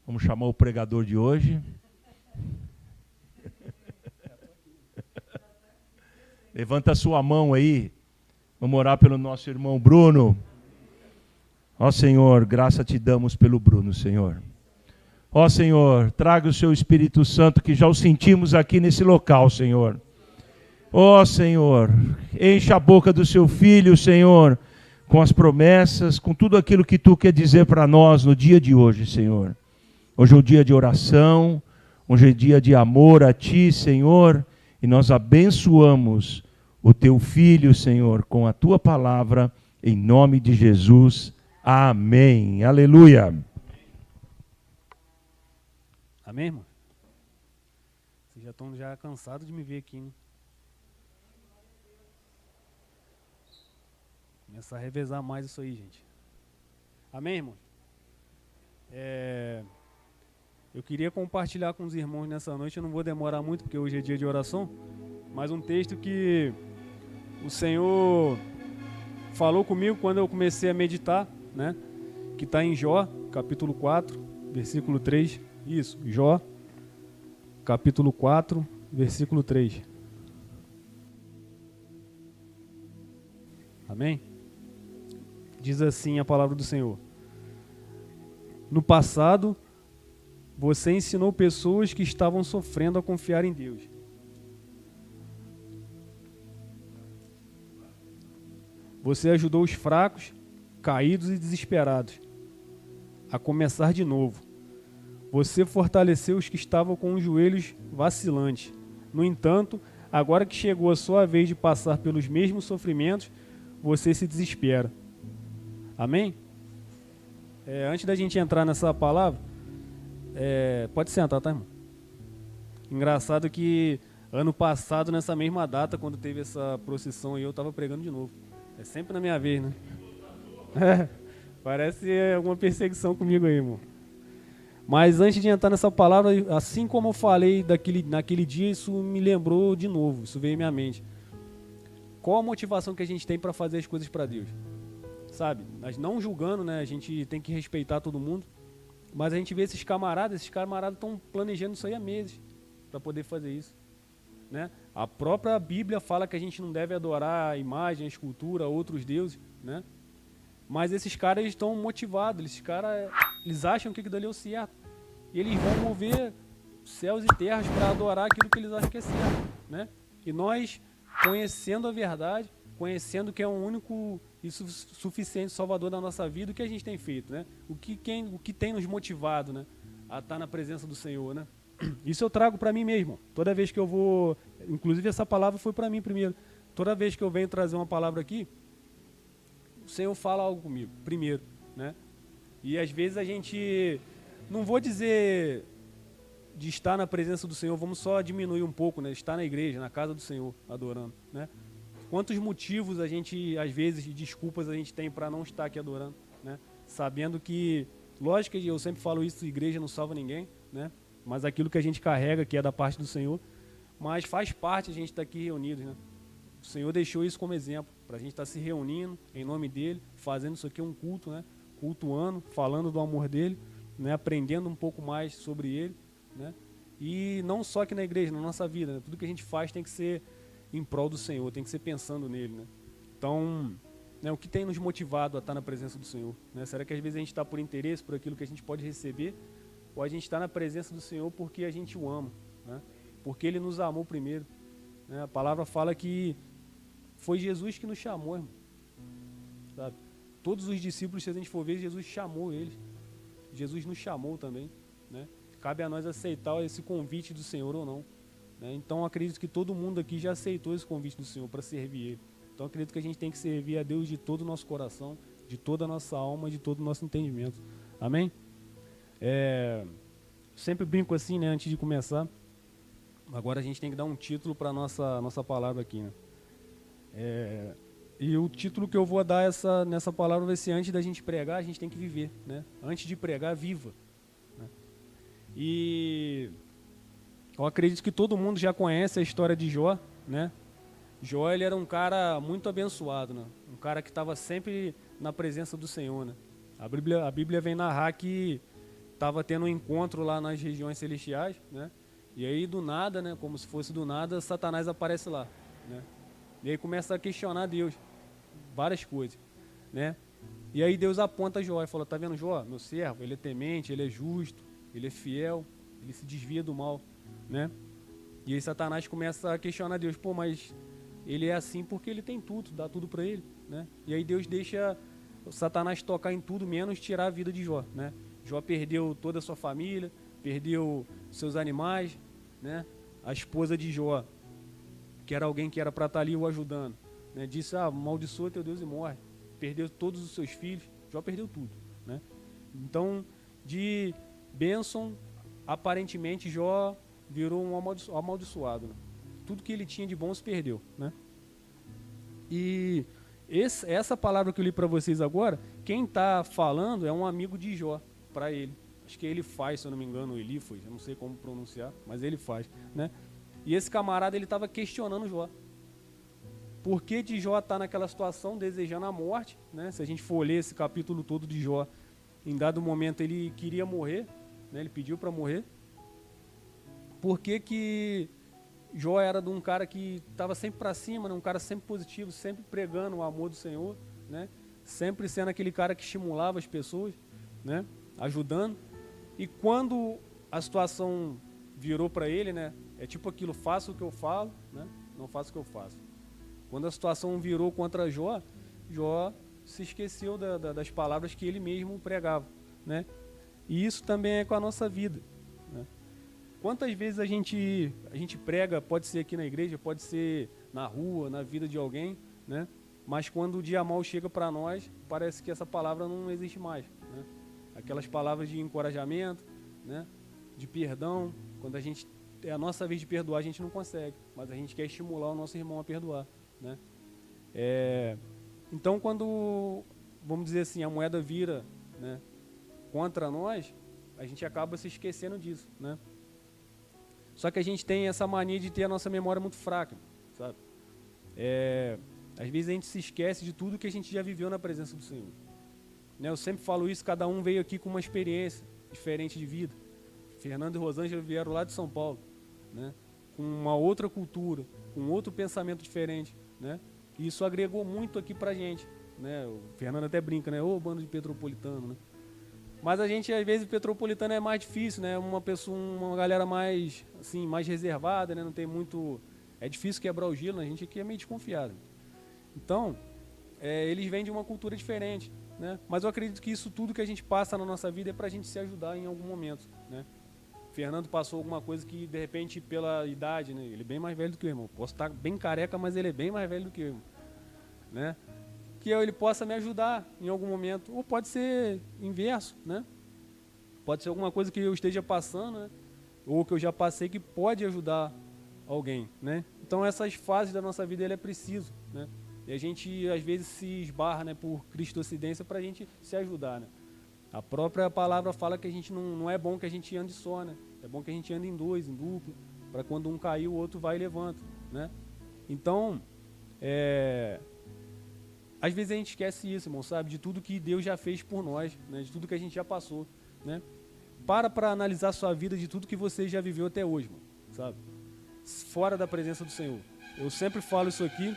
Vamos chamar o pregador de hoje. Levanta a sua mão aí. Vamos orar pelo nosso irmão Bruno. Ó Senhor, graça te damos pelo Bruno, Senhor. Ó Senhor, traga o seu Espírito Santo, que já o sentimos aqui nesse local, Senhor. Ó Senhor, encha a boca do seu filho, Senhor, com as promessas, com tudo aquilo que tu quer dizer para nós no dia de hoje, Senhor. Hoje é um dia de oração, hoje é dia de amor a ti, Senhor, e nós abençoamos o teu filho, Senhor, com a tua palavra, em nome de Jesus. Amém. Aleluia. Amém, irmão? Vocês já estão cansados de me ver aqui, né? Começar a revezar mais isso aí, gente. Amém, irmão? Eu queria compartilhar com os irmãos nessa noite, eu não vou demorar muito, porque hoje é dia de oração, mas um texto que o Senhor falou comigo quando eu comecei a meditar, né? Que está em Jó, capítulo 4, versículo 3. Isso, Jó, capítulo 4, versículo 3. Amém? Diz assim a palavra do Senhor: no passado, você ensinou pessoas que estavam sofrendo a confiar em Deus. Você ajudou os fracos, caídos e desesperados a começar de novo. Você fortaleceu os que estavam com os joelhos vacilantes. No entanto, agora que chegou a sua vez de passar pelos mesmos sofrimentos, você se desespera. Amém? Antes da gente entrar nessa palavra, pode sentar, tá, irmão? Engraçado que ano passado, nessa mesma data, quando teve essa procissão aí, eu estava pregando de novo. É sempre na minha vez, né? Parece alguma perseguição comigo aí, irmão. Mas antes de entrar nessa palavra, assim como eu falei naquele dia, isso me lembrou de novo, isso veio à minha mente. Qual a motivação que a gente tem para fazer as coisas para Deus? Sabe? Nós não julgando, né? A gente tem que respeitar todo mundo, mas a gente vê esses camaradas estão planejando isso aí há meses para poder fazer isso, né? A própria Bíblia fala que a gente não deve adorar a imagem, a escultura, outros deuses, né? Mas esses caras estão motivados, eles acham que aquilo dali é o certo. E eles vão mover céus e terras para adorar aquilo que eles acham que é certo, né? E nós, conhecendo a verdade, conhecendo que é o único e suficiente Salvador da nossa vida, o que a gente tem feito, né? O que tem nos motivado, né? A estar na presença do Senhor, né? Isso eu trago para mim mesmo. Toda vez que eu vou... Inclusive essa palavra foi para mim primeiro. Toda vez que eu venho trazer uma palavra aqui, o Senhor fala algo comigo, primeiro, né? E às vezes a gente... Não vou dizer de estar na presença do Senhor, vamos só diminuir um pouco, né? Estar na igreja, na casa do Senhor, adorando, né? Quantos motivos a gente, às vezes, de desculpas a gente tem para não estar aqui adorando, né? Sabendo que, lógico que eu sempre falo isso, a igreja não salva ninguém, né? Mas aquilo que a gente carrega, que é da parte do Senhor, mas faz parte a gente estar aqui reunidos, né? O Senhor deixou isso como exemplo, para a gente estar se reunindo em nome dEle, fazendo isso aqui um culto, né? Cultuando, falando do amor dEle, né? Aprendendo um pouco mais sobre Ele, né? E não só aqui na igreja, na nossa vida, né? Tudo que a gente faz tem que ser em prol do Senhor, tem que ser pensando nele, né? Então, né, o que tem nos motivado a estar na presença do Senhor, né? Será que às vezes a gente está por interesse, por aquilo que a gente pode receber, ou a gente está na presença do Senhor porque a gente o ama, né? Porque Ele nos amou primeiro, né? A palavra fala que foi Jesus que nos chamou, irmão, sabe? Todos os discípulos, se a gente for ver, Jesus chamou eles, Jesus nos chamou também, né? Cabe a nós aceitar esse convite do Senhor ou não, né? Então acredito que todo mundo aqui já aceitou esse convite do Senhor para servir Ele. Então acredito que a gente tem que servir a Deus de todo o nosso coração, de toda a nossa alma, de todo o nosso entendimento. Amém? Sempre brinco assim, né, antes de começar. Agora a gente tem que dar um título para a nossa palavra aqui, né? E o título que eu vou dar nessa palavra vai ser: antes da gente pregar, a gente tem que viver, né? Antes de pregar, viva, né? E eu acredito que todo mundo já conhece a história de Jó, né? Jó, ele era um cara muito abençoado, né? Um cara que estava sempre na presença do Senhor, né? A Bíblia vem narrar que estava tendo um encontro lá nas regiões celestiais, né? E aí do nada, né, como se fosse do nada, Satanás aparece lá, né? E aí começa a questionar Deus, várias coisas, né? E aí Deus aponta Jó e fala: tá vendo Jó, meu servo, ele é temente, ele é justo, ele é fiel, ele se desvia do mal, né? E aí Satanás começa a questionar Deus: pô, mas ele é assim porque ele tem tudo, dá tudo para ele, né? E aí Deus deixa Satanás tocar em tudo menos tirar a vida de Jó, né? Jó perdeu toda a sua família, perdeu seus animais, né? A esposa de Jó, que era alguém que era para estar ali o ajudando, né? Disse: amaldiçoa teu Deus e morre. Perdeu todos os seus filhos, Jó perdeu tudo, né? Então, de bênção, aparentemente Jó virou um amaldiçoado, né? Tudo que ele tinha de bom se perdeu, né? E essa palavra que eu li para vocês agora, quem está falando é um amigo de Jó para ele. Acho que ele faz, se eu não me engano, o Elifas, eu não sei como pronunciar, mas ele faz, né? E esse camarada, ele estava questionando Jó. Por que de Jó estar naquela situação, desejando a morte, né? Se a gente for ler esse capítulo todo de Jó, em dado momento ele queria morrer, né? Ele pediu para morrer. Por que Jó era de um cara que estava sempre para cima, né? Um cara sempre positivo, sempre pregando o amor do Senhor, né? Sempre sendo aquele cara que estimulava as pessoas, né? Ajudando. E quando a situação virou para ele, né? É tipo aquilo: faço o que eu falo, né? Não faço o que eu faço. Quando a situação virou contra Jó, Jó se esqueceu das palavras que ele mesmo pregava, né? E isso também é com a nossa vida, né? Quantas vezes a gente prega, pode ser aqui na igreja, pode ser na rua, na vida de alguém, né? Mas quando o dia mal chega para nós, parece que essa palavra não existe mais, né? Aquelas palavras de encorajamento, né? De perdão, quando é a nossa vez de perdoar, a gente não consegue, mas a gente quer estimular o nosso irmão a perdoar, né? Então, quando, vamos dizer assim, a moeda vira, né, contra nós, a gente acaba se esquecendo disso, né? Só que a gente tem essa mania de ter a nossa memória muito fraca, sabe? Às vezes a gente se esquece de tudo que a gente já viveu na presença do Senhor, né? Eu sempre falo isso: cada um veio aqui com uma experiência diferente de vida. Fernando e Rosângela vieram lá de São Paulo, né? Com uma outra cultura, com outro pensamento diferente, né? E isso agregou muito aqui pra gente, né? O Fernando até brinca, né? Ô, bando de petropolitano, né? Mas a gente, às vezes, petropolitano é mais difícil, né? Uma galera mais, assim, mais reservada, né? Não tem muito... É difícil quebrar o gelo, né? A gente aqui é meio desconfiado. Então, eles vêm de uma cultura diferente, né? Mas eu acredito que isso tudo que a gente passa na nossa vida é pra gente se ajudar em algum momento, né? Fernando passou alguma coisa que, de repente, pela idade, né? Ele é bem mais velho do que eu, irmão. Posso estar bem careca, mas ele é bem mais velho do que eu, né? Que ele possa me ajudar em algum momento. Ou pode ser inverso, né? Pode ser alguma coisa que eu esteja passando, né? Ou que eu já passei, que pode ajudar alguém, né? Então, essas fases da nossa vida, ele é preciso, né? E a gente, às vezes, se esbarra, né, por cristocidência para a gente se ajudar, né? A própria palavra fala que a gente não é bom que a gente ande só, né? É bom que a gente ande em dois, em duplo, para quando um cair, o outro vai e levanta, né? Então, às vezes a gente esquece isso, irmão, sabe? De tudo que Deus já fez por nós, né? De tudo que a gente já passou, né? Para analisar a sua vida, de tudo que você já viveu até hoje, irmão, sabe? Fora da presença do Senhor. Eu sempre falo isso aqui.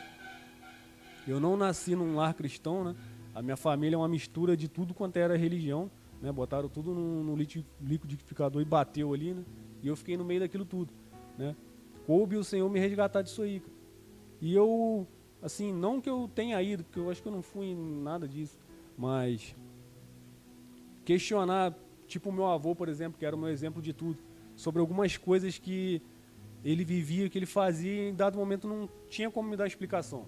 Eu não nasci num lar cristão, né? A minha família é uma mistura de tudo quanto era religião, né? Botaram tudo no liquidificador e bateu ali, né? E eu fiquei no meio daquilo tudo, né? Coube o Senhor me resgatar disso aí, cara. E eu, assim, não que eu tenha ido, porque eu acho que eu não fui em nada disso, mas questionar, tipo o meu avô, por exemplo, que era o meu exemplo de tudo, sobre algumas coisas que ele vivia, que ele fazia, e em dado momento não tinha como me dar explicação,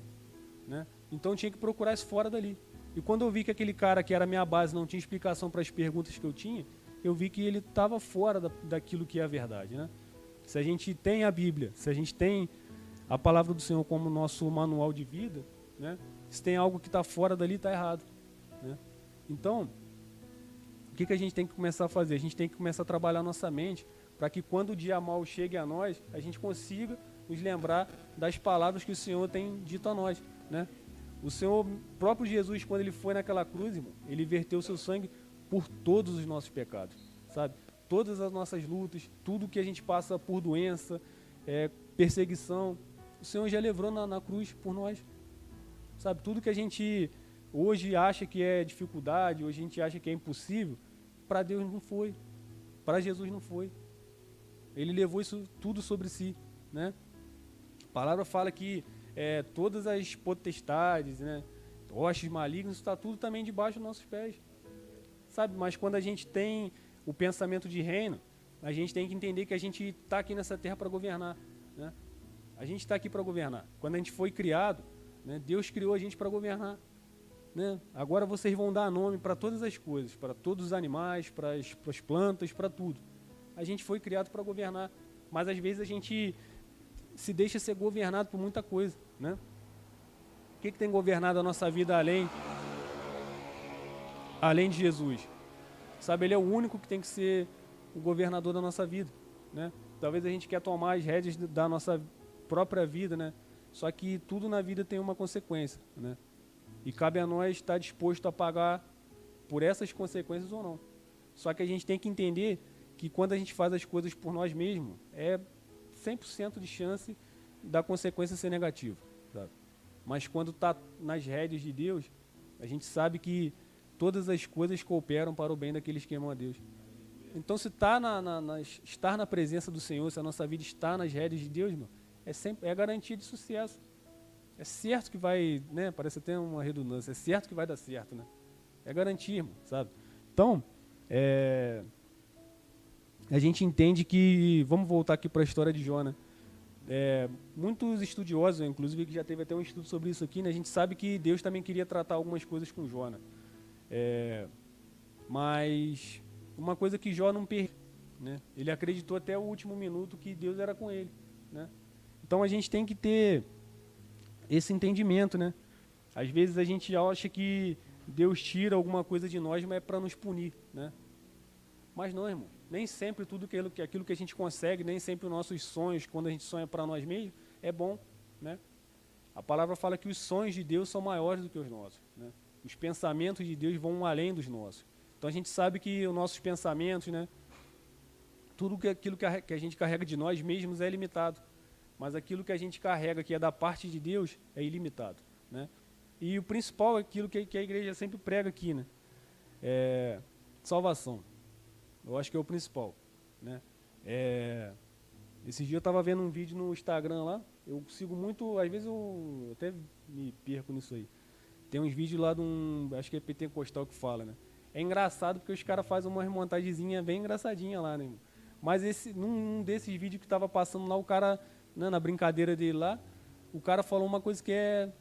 né? Então eu tinha que procurar isso fora dali. E quando eu vi que aquele cara que era a minha base não tinha explicação para as perguntas que eu tinha, eu vi que ele estava fora daquilo que é a verdade, né? Se a gente tem a Bíblia, se a gente tem a palavra do Senhor como nosso manual de vida, né? Se tem algo que está fora dali, está errado, né? Então, o que a gente tem que começar a fazer? A gente tem que começar a trabalhar a nossa mente para que quando o dia mal chegue a nós, a gente consiga nos lembrar das palavras que o Senhor tem dito a nós, né? O Senhor, próprio Jesus, quando ele foi naquela cruz, irmão, ele verteu o seu sangue por todos os nossos pecados, sabe? Todas as nossas lutas, tudo que a gente passa por doença, perseguição, o Senhor já levou na cruz por nós, sabe? Tudo que a gente hoje acha que é dificuldade, hoje a gente acha que é impossível, para Deus não foi, para Jesus não foi. Ele levou isso tudo sobre si, né? A palavra fala que todas as potestades, né, hostes malignos, está tudo também debaixo dos nossos pés, sabe? Mas quando a gente tem o pensamento de reino, a gente tem que entender que a gente está aqui nessa terra para governar, né? A gente está aqui para governar. Quando a gente foi criado, né, Deus criou a gente para governar, né? Agora vocês vão dar nome para todas as coisas, para todos os animais, para as plantas, para tudo. A gente foi criado para governar, mas às vezes a gente se deixa ser governado por muita coisa, né? O que tem governado a nossa vida além de Jesus? Sabe, ele é o único que tem que ser o governador da nossa vida, né? Talvez a gente quer tomar as rédeas da nossa própria vida, né? Só que tudo na vida tem uma consequência, né? E cabe a nós estar disposto a pagar por essas consequências ou não. Só que a gente tem que entender que quando a gente faz as coisas por nós mesmos, 100% de chance da consequência ser negativa, sabe? Mas quando está nas rédeas de Deus, a gente sabe que todas as coisas cooperam para o bem daqueles que amam a Deus. Então, se estar na presença do Senhor, se a nossa vida está nas rédeas de Deus, irmão, é garantia de sucesso. É certo que vai, né? Parece até uma redundância, é certo que vai dar certo, né? É garantia, irmão, sabe? Então, a gente entende que, vamos voltar aqui para a história de Jó, né? Muitos estudiosos, inclusive que já teve até um estudo sobre isso aqui, né? A gente sabe que Deus também queria tratar algumas coisas com Jó, né? Mas uma coisa que Jó não perdeu, né? Ele acreditou até o último minuto que Deus era com ele, né? Então a gente tem que ter esse entendimento, né? Às vezes a gente acha que Deus tira alguma coisa de nós, mas é para nos punir, né? Mas não, irmão. Nem sempre aquilo que a gente consegue, nem sempre os nossos sonhos, quando a gente sonha para nós mesmos, é bom, né? A palavra fala que os sonhos de Deus são maiores do que os nossos, né? Os pensamentos de Deus vão além dos nossos. Então a gente sabe que os nossos pensamentos, né? Tudo aquilo que a gente carrega de nós mesmos é limitado. Mas aquilo que a gente carrega, que é da parte de Deus, é ilimitado, né? E o principal é aquilo que a igreja sempre prega aqui, né? Salvação. Eu acho que é o principal, né? Esse dia eu estava vendo um vídeo no Instagram lá, eu sigo muito, às vezes eu até me perco nisso aí. Tem uns vídeos lá acho que é pentecostal que fala, né? É engraçado porque os caras fazem uma remontagemzinha bem engraçadinha lá, né? Mas num desses vídeos que estava passando lá, o cara, né, na brincadeira dele lá, o cara falou uma coisa que é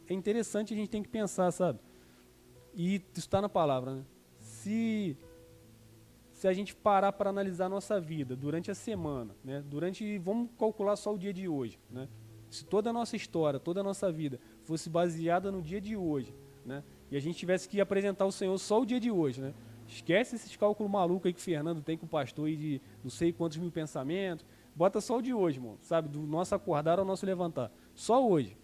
interessante, a gente tem que pensar, sabe? E isso está na palavra, né? Se a gente parar para analisar a nossa vida durante a semana, né? Vamos calcular só o dia de hoje, né? Se toda a nossa história, toda a nossa vida fosse baseada no dia de hoje, né? E a gente tivesse que apresentar o Senhor só o dia de hoje, né? Esquece esses cálculos malucos aí que o Fernando tem com o pastor aí de não sei quantos mil pensamentos. Bota só o de hoje, irmão, sabe? Do nosso acordar ao nosso levantar. Só hoje.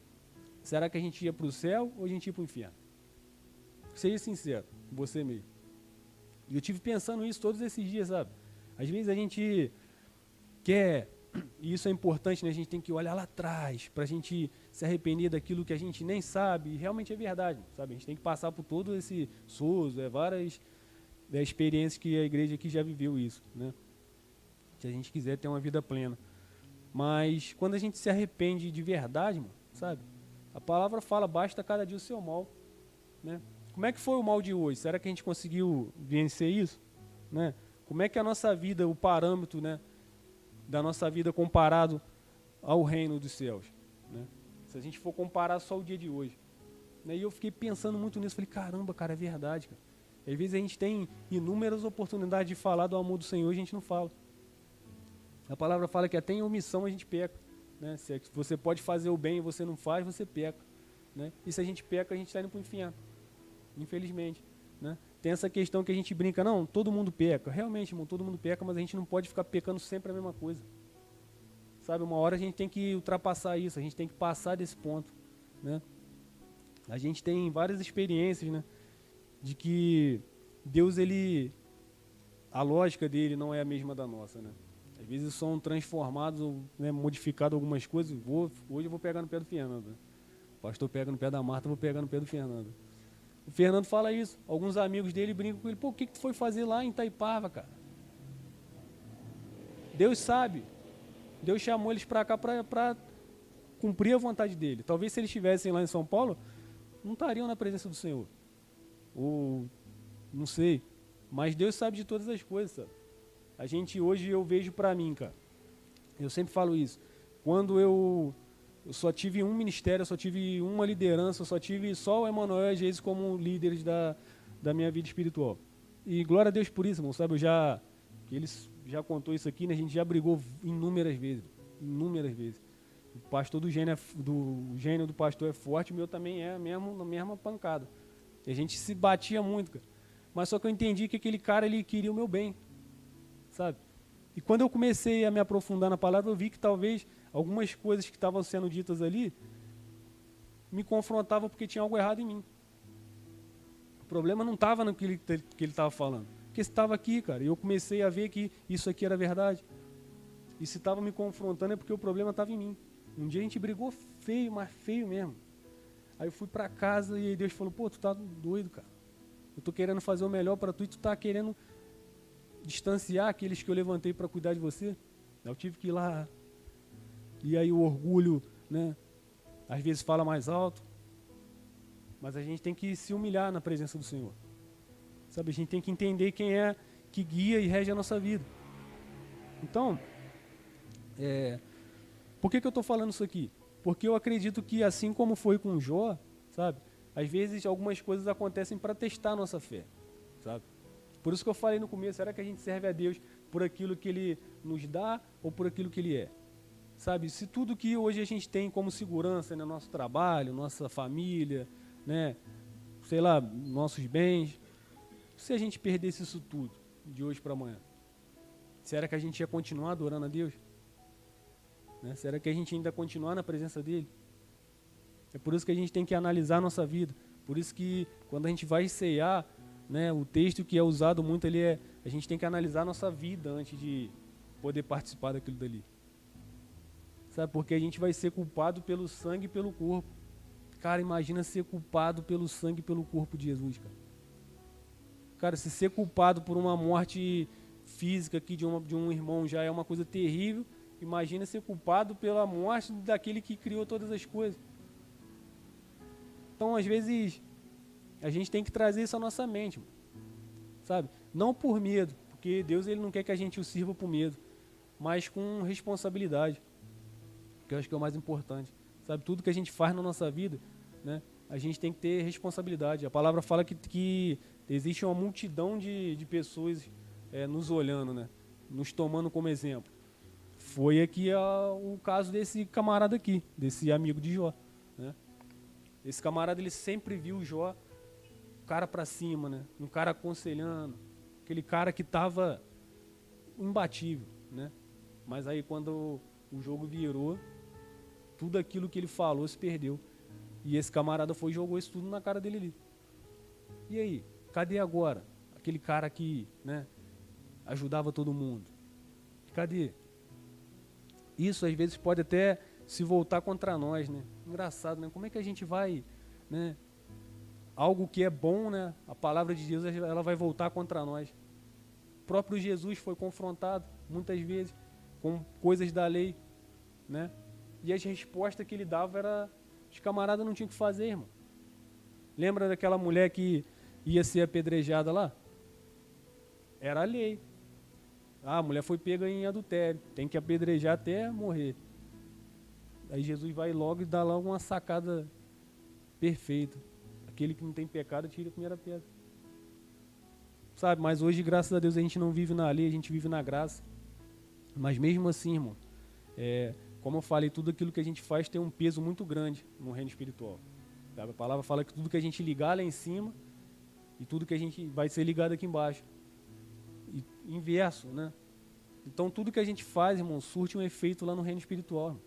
Será que a gente ia para o céu ou a gente ia para o inferno? Seja sincero com você mesmo. E eu tive pensando isso todos esses dias, sabe? Às vezes a gente quer, e isso é importante, né? A gente tem que olhar lá atrás para a gente se arrepender daquilo que a gente nem sabe, e realmente é verdade, sabe? A gente tem que passar por todo esse sozo, várias experiências que a igreja aqui já viveu isso, né? Se a gente quiser ter uma vida plena. Mas quando a gente se arrepende de verdade, mano, sabe? A palavra fala, basta cada dia o seu mal, né? Como é que foi o mal de hoje? Será que a gente conseguiu vencer isso? Né? Como é que a nossa vida, o parâmetro, né, da nossa vida comparado ao reino dos céus? Né? Se a gente for comparar só o dia de hoje. Né? E eu fiquei pensando muito nisso. Falei, caramba, cara, é verdade. Cara. Às vezes a gente tem inúmeras oportunidades de falar do amor do Senhor e a gente não fala. A palavra fala que até em omissão a gente peca. Né? Se você pode fazer o bem e você não faz, você peca. Né? E se a gente peca, a gente está indo para o inferno. Infelizmente, né? Tem essa questão que a gente brinca, não, todo mundo peca. Realmente, irmão, todo mundo peca, mas a gente não pode ficar pecando sempre a mesma coisa. Sabe, uma hora a gente tem que ultrapassar isso, a gente tem que passar desse ponto, né? A gente tem várias experiências, né, de que Deus, ele a lógica dele não é a mesma da nossa, né? Às vezes são transformados, né, modificados algumas coisas. Hoje eu vou pegar no pé do Fernando, né? O pastor pega no pé da Marta, eu vou pegar no pé do Fernando. O Fernando fala isso. Alguns amigos dele brincam com ele. Pô, o que tu foi fazer lá em Itaipava, cara? Deus sabe. Deus chamou eles para cá para cumprir a vontade dele. Talvez se eles estivessem lá em São Paulo, não estariam na presença do Senhor. Ou, não sei. Mas Deus sabe de todas as coisas, sabe? A gente hoje, eu vejo para mim, cara. Eu sempre falo isso. Quando eu só tive um ministério, eu só tive uma liderança, eu só tive só o Emanuel e a Geise como líderes da minha vida espiritual. E glória a Deus por isso, irmão, sabe? Eles já contou isso aqui, né? A gente já brigou inúmeras vezes. O pastor do gênio do pastor é forte, o meu também é mesmo, na mesma pancada. E a gente se batia muito, cara. Mas só que eu entendi que aquele cara, ele queria o meu bem, sabe? E quando eu comecei a me aprofundar na palavra, eu vi que talvez algumas coisas que estavam sendo ditas ali me confrontavam porque tinha algo errado em mim. O problema não estava no que ele estava falando. Porque estava aqui, cara, e eu comecei a ver que isso aqui era verdade. E se estava me confrontando é porque o problema estava em mim. Um dia a gente brigou feio, mas feio mesmo. Aí eu fui para casa e Deus falou, pô, tu tá doido, cara. Eu tô querendo fazer o melhor para tu e tu tá querendo distanciar aqueles que eu levantei para cuidar de você. Eu tive que ir lá. E aí o orgulho, né, às vezes fala mais alto. Mas a gente tem que se humilhar na presença do Senhor. Sabe, a gente tem que entender quem é que guia e rege a nossa vida. Então, por que eu estou falando isso aqui? Porque eu acredito que assim como foi com Jó, sabe, às vezes algumas coisas acontecem para testar a nossa fé, sabe? Por isso que eu falei no começo, será que a gente serve a Deus por aquilo que Ele nos dá ou por aquilo que Ele é? Sabe, se tudo que hoje a gente tem como segurança, né, nosso trabalho, nossa família, né, sei lá, nossos bens, se a gente perdesse isso tudo de hoje para amanhã, será que a gente ia continuar adorando a Deus? Né? Será que a gente ainda continuar na presença dEle? É por isso que a gente tem que analisar a nossa vida. Por isso que quando a gente vai ceiar, né, o texto que é usado muito ali é a gente tem que analisar a nossa vida antes de poder participar daquilo dali. Sabe, porque a gente vai ser culpado pelo sangue e pelo corpo. Cara, imagina ser culpado pelo sangue e pelo corpo de Jesus, cara. Cara, se ser culpado por uma morte física aqui de um irmão já é uma coisa terrível, imagina ser culpado pela morte daquele que criou todas as coisas. Então, às vezes, a gente tem que trazer isso à nossa mente, sabe? Não por medo, porque Deus ele não quer que a gente o sirva por medo, mas com responsabilidade, que eu acho que é o mais importante. Sabe, tudo que a gente faz na nossa vida, né, a gente tem que ter responsabilidade. A palavra fala que existe uma multidão de pessoas nos olhando, né, nos tomando como exemplo. Foi aqui o caso desse camarada aqui, desse amigo de Jó, né? Esse camarada, ele sempre viu o Jó, cara para cima, né? Um cara aconselhando, aquele cara que estava imbatível, né? Mas aí quando o jogo virou, tudo aquilo que ele falou se perdeu. E esse camarada foi e jogou isso tudo na cara dele ali. E aí, cadê agora? Aquele cara que, né, ajudava todo mundo. Cadê? Isso às vezes pode até se voltar contra nós, né? Engraçado, né? Como é que a gente vai, né? Algo que é bom, né? A palavra de Deus, ela vai voltar contra nós. O próprio Jesus foi confrontado muitas vezes com coisas da lei, né? E as respostas que ele dava era, os camaradas não tinham o que fazer, irmão. Lembra daquela mulher que ia ser apedrejada lá? Era a lei. Ah, a mulher foi pega em adultério, tem que apedrejar até morrer. Aí Jesus vai logo e dá logo uma sacada perfeita. Aquele que não tem pecado, tira a primeira pedra. Sabe, mas hoje, graças a Deus, a gente não vive na lei, a gente vive na graça. Mas mesmo assim, irmão, como eu falei, tudo aquilo que a gente faz tem um peso muito grande no reino espiritual. Sabe? A palavra fala que tudo que a gente ligar lá em cima e tudo que a gente vai ser ligado aqui embaixo. E inverso, né? Então tudo que a gente faz, irmão, surte um efeito lá no reino espiritual. Irmão.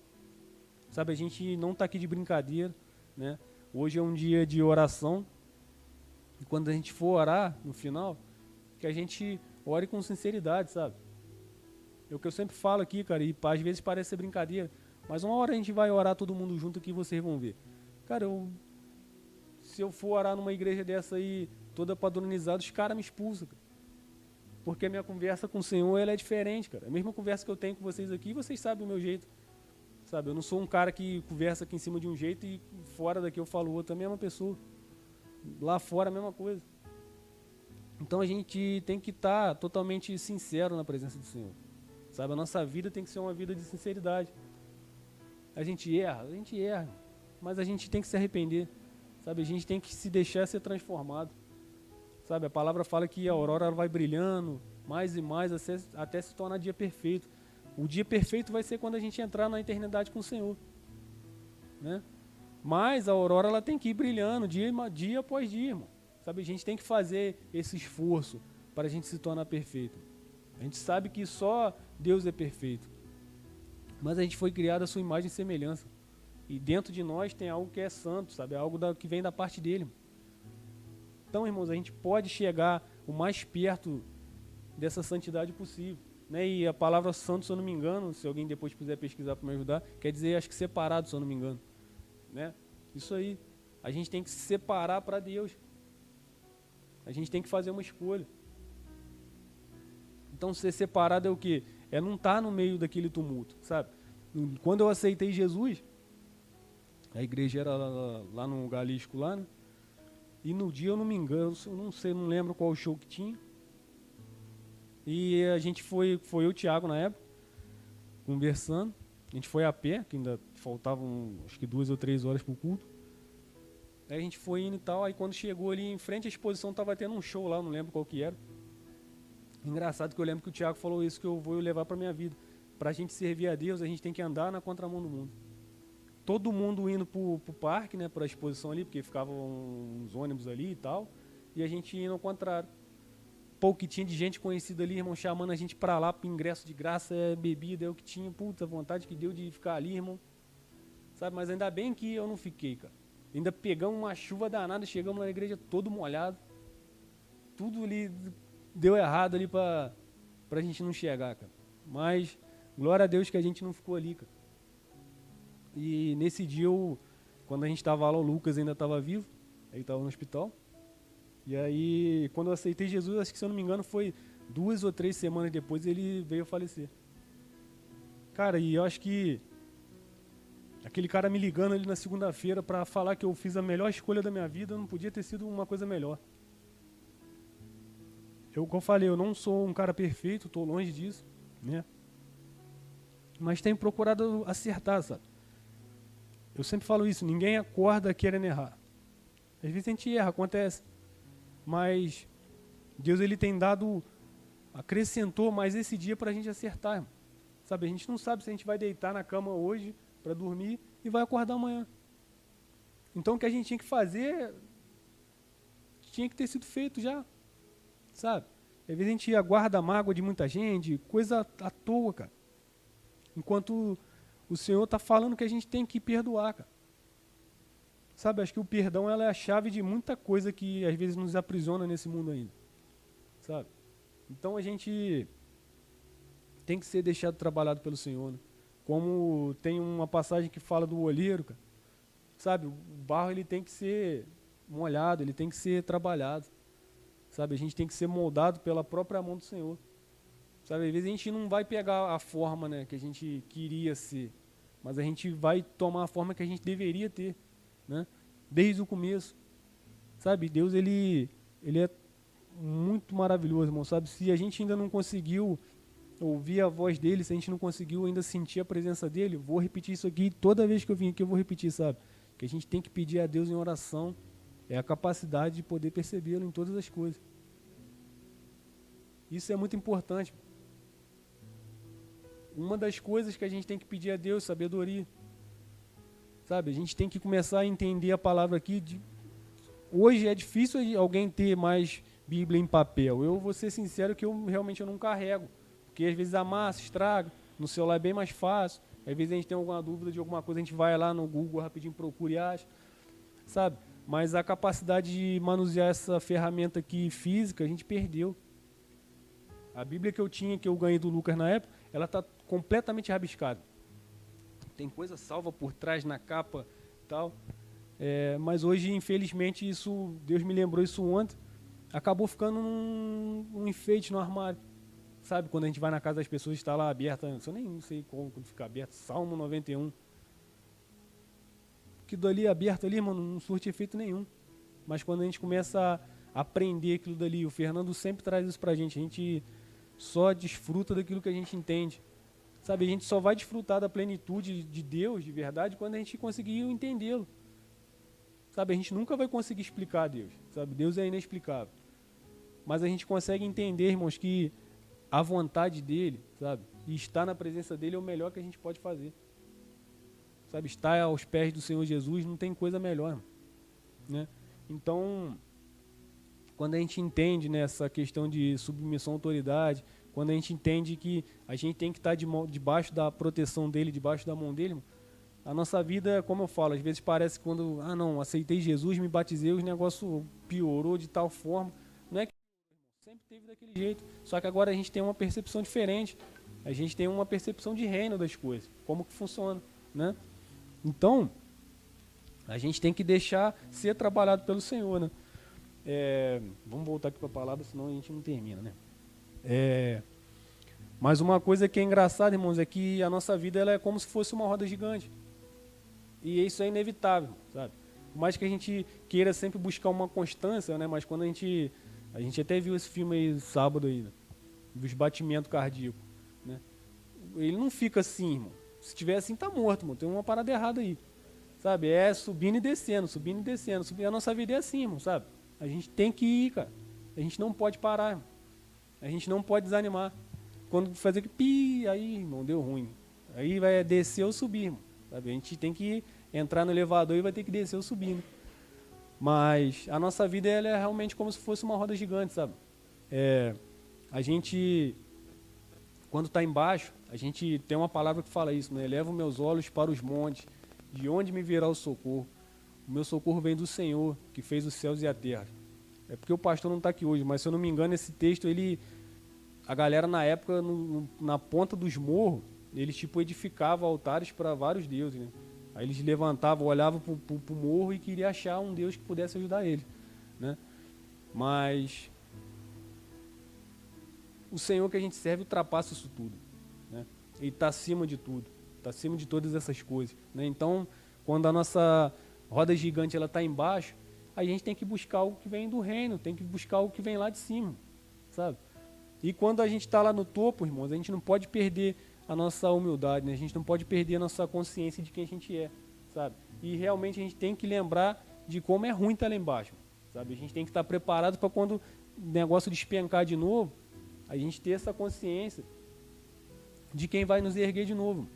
Sabe, a gente não está aqui de brincadeira, né? Hoje é um dia de oração. E quando a gente for orar, no final, que a gente ore com sinceridade, sabe? É o que eu sempre falo aqui, cara, e às vezes parece ser brincadeira, mas uma hora a gente vai orar todo mundo junto que vocês vão ver. Cara, se eu for orar numa igreja dessa aí, toda padronizada, os caras me expulsam, cara. Porque a minha conversa com o Senhor, ela é diferente, cara. A mesma conversa que eu tenho com vocês aqui, vocês sabem o meu jeito. Sabe, eu não sou um cara que conversa aqui em cima de um jeito e fora daqui eu falo outro, a mesma pessoa. Lá fora a mesma coisa. Então a gente tem que estar totalmente sincero na presença do Senhor. Sabe, a nossa vida tem que ser uma vida de sinceridade. A gente erra, mas a gente tem que se arrepender. Sabe, a gente tem que se deixar ser transformado. Sabe, a palavra fala que a aurora ela vai brilhando mais e mais até se tornar dia perfeito. O dia perfeito vai ser quando a gente entrar na eternidade com o Senhor, né? Mas a aurora ela tem que ir brilhando dia após dia, irmão. Sabe, a gente tem que fazer esse esforço para a gente se tornar perfeito. A gente sabe que só Deus é perfeito, mas a gente foi criado à sua imagem e semelhança. E dentro de nós tem algo que é santo, sabe? Algo que vem da parte dele. Então, irmãos, a gente pode chegar o mais perto dessa santidade possível. Né? E a palavra santo, se eu não me engano, se alguém depois quiser pesquisar para me ajudar, quer dizer, acho que separado, se eu não me engano. Né? Isso aí. A gente tem que se separar para Deus. A gente tem que fazer uma escolha. Então, ser separado é o quê? É não estar no meio daquele tumulto, sabe? Quando eu aceitei Jesus, a igreja era lá no Galístico, lá, né? E no dia, eu não me engano, eu não sei, não lembro qual show que tinha. E a gente foi eu e o Thiago na época, conversando. A gente foi a pé, que ainda faltavam acho que 2 ou 3 horas pro culto. Aí a gente foi indo e tal, aí quando chegou ali em frente à exposição, tava tendo um show lá, não lembro qual que era. Engraçado que eu lembro que o Thiago falou isso que eu vou levar pra minha vida. Pra gente servir a Deus, a gente tem que andar na contramão do mundo. Todo mundo indo pro parque, né, pra exposição ali, porque ficavam uns ônibus ali e tal, e a gente indo ao contrário. Pouco que tinha de gente conhecida ali, irmão, chamando a gente pra lá, pro ingresso de graça, bebida, é o que tinha, puta vontade que deu de ficar ali, irmão. Sabe, mas ainda bem que eu não fiquei, cara. Ainda pegamos uma chuva danada, chegamos na igreja todo molhado. Tudo ali deu errado ali pra gente não chegar, cara. Mas, glória a Deus que a gente não ficou ali, cara. E nesse dia, quando a gente tava lá, o Lucas ainda tava vivo, ele tava no hospital. E aí, quando eu aceitei Jesus, acho que se eu não me engano, foi 2 ou 3 semanas depois, ele veio a falecer. Cara, e eu acho que aquele cara me ligando ali na segunda-feira para falar que eu fiz a melhor escolha da minha vida, não podia ter sido uma coisa melhor. Como eu falei, eu não sou um cara perfeito, estou longe disso, né? Mas tenho procurado acertar, sabe? Eu sempre falo isso, ninguém acorda querendo errar. Às vezes a gente erra, acontece. Mas Deus ele tem acrescentou mais esse dia para a gente acertar, irmão. Sabe, a gente não sabe se a gente vai deitar na cama hoje para dormir e vai acordar amanhã. Então o que a gente tinha que fazer tinha que ter sido feito já, sabe? Às vezes a gente aguarda a mágoa de muita gente, coisa à toa, cara. Enquanto o Senhor está falando que a gente tem que perdoar, cara. Sabe, acho que o perdão ela é a chave de muita coisa que às vezes nos aprisiona nesse mundo ainda, sabe? Então a gente tem que ser deixado trabalhado pelo Senhor, né? Como tem uma passagem que fala do olheiro, cara. Sabe, o barro ele tem que ser molhado, ele tem que ser trabalhado. Sabe, a gente tem que ser moldado pela própria mão do Senhor. Sabe, às vezes a gente não vai pegar a forma, né, que a gente queria ser, mas a gente vai tomar a forma que a gente deveria ter, né? Desde o começo. Sabe, Deus ele é muito maravilhoso, irmão, sabe? Se a gente ainda não conseguiu ouvir a voz dele, se a gente não conseguiu ainda sentir a presença dele, vou repetir isso aqui, toda vez que eu vim aqui eu vou repetir, sabe? Que a gente tem que pedir a Deus em oração, é a capacidade de poder percebê-lo em todas as coisas. Isso é muito importante. Uma das coisas que a gente tem que pedir a Deus, sabedoria. Sabe, a gente tem que começar a entender a palavra aqui. Hoje é difícil alguém ter mais Bíblia em papel. Eu vou ser sincero que eu realmente não carrego. Porque às vezes amassa, estraga. No celular é bem mais fácil. Às vezes a gente tem alguma dúvida de alguma coisa, a gente vai lá no Google rapidinho, procura e acha. Sabe? Mas a capacidade de manusear essa ferramenta aqui física, a gente perdeu. A Bíblia que eu tinha, que eu ganhei do Lucas na época, ela está completamente rabiscada. Tem coisa salva por trás na capa e tal. Mas hoje, infelizmente, isso, Deus me lembrou isso ontem, acabou ficando um enfeite no armário. Sabe, quando a gente vai na casa das pessoas, está lá aberta, eu nem sei como quando fica aberto, Salmo 91. Aquilo dali aberto ali, mano, não surte efeito nenhum. Mas quando a gente começa a aprender aquilo dali, o Fernando sempre traz isso pra gente, a gente só desfruta daquilo que a gente entende. Sabe, a gente só vai desfrutar da plenitude de Deus, de verdade, quando a gente conseguir entendê-lo. Sabe, a gente nunca vai conseguir explicar Deus, sabe? Deus é inexplicável. Mas a gente consegue entender, irmãos, que a vontade dele, sabe? E estar na presença dele é o melhor que a gente pode fazer. Sabe, estar aos pés do Senhor Jesus não tem coisa melhor, né? Então, quando a gente entende, né, essa questão de submissão à autoridade, quando a gente entende que a gente tem que estar debaixo da proteção dele, debaixo da mão dele, a nossa vida, como eu falo, às vezes parece que quando, não, aceitei Jesus, me batizei, o negócio piorou de tal forma. Não é que sempre teve daquele jeito, só que agora a gente tem uma percepção diferente, a gente tem uma percepção de reino das coisas, como que funciona, né? Então, a gente tem que deixar ser trabalhado pelo Senhor, né? Vamos voltar aqui para a palavra, senão a gente não termina, né? Mas uma coisa que é engraçada, irmãos, é que a nossa vida ela é como se fosse uma roda gigante. E isso é inevitável, sabe? Por mais que a gente queira sempre buscar uma constância, né? Mas quando a gente até viu esse filme aí sábado aí, né? Dos batimentos cardíacos, né? Ele não fica assim, irmão. Se tiver assim, tá morto, irmão. Tem uma parada errada aí, sabe? É subindo e descendo, subindo e descendo. A nossa vida é assim, irmão, sabe? A gente tem que ir, cara. A gente não pode parar, irmão. A gente não pode desanimar. Quando fazer que aí, irmão, deu ruim. Aí vai descer ou subir, irmão. Sabe? A gente tem que entrar no elevador e vai ter que descer ou subir, né? Mas a nossa vida ela é realmente como se fosse uma roda gigante, sabe? A gente, quando está embaixo, a gente tem uma palavra que fala isso, né? Elevo meus olhos para os montes, de onde me virá o socorro? O meu socorro vem do Senhor, que fez os céus e a terra. É porque o pastor não está aqui hoje, mas se eu não me engano, esse texto, a galera na época, na ponta dos morros, eles tipo edificavam altares para vários deuses, né? Aí eles levantavam, olhavam para o morro e queriam achar um Deus que pudesse ajudar eles, né? Mas o Senhor que a gente serve ultrapassa isso tudo, né? Ele está acima de tudo, está acima de todas essas coisas, né? Então, quando a nossa roda gigante ela está embaixo, a gente tem que buscar algo que vem do reino, tem que buscar algo que vem lá de cima, sabe? E quando a gente está lá no topo, irmãos, a gente não pode perder a nossa humildade, né? A gente não pode perder a nossa consciência de quem a gente é, sabe? E realmente a gente tem que lembrar de como é ruim estar lá embaixo, sabe? A gente tem que estar preparado para quando o negócio despencar de novo, a gente ter essa consciência de quem vai nos erguer de novo,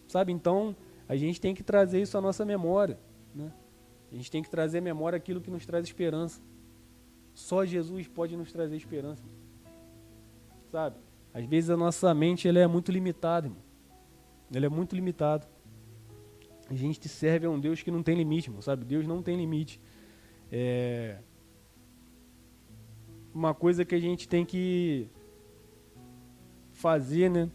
sabe? Então, a gente tem que trazer isso à nossa memória, né? A gente tem que trazer à memória aquilo que nos traz esperança. Só Jesus pode nos trazer esperança, sabe? Às vezes a nossa mente ela é muito limitada, irmão. Ela é muito limitada. A gente serve a um Deus que não tem limite, irmão, sabe? Deus não tem limite. Uma coisa que a gente tem que fazer, né?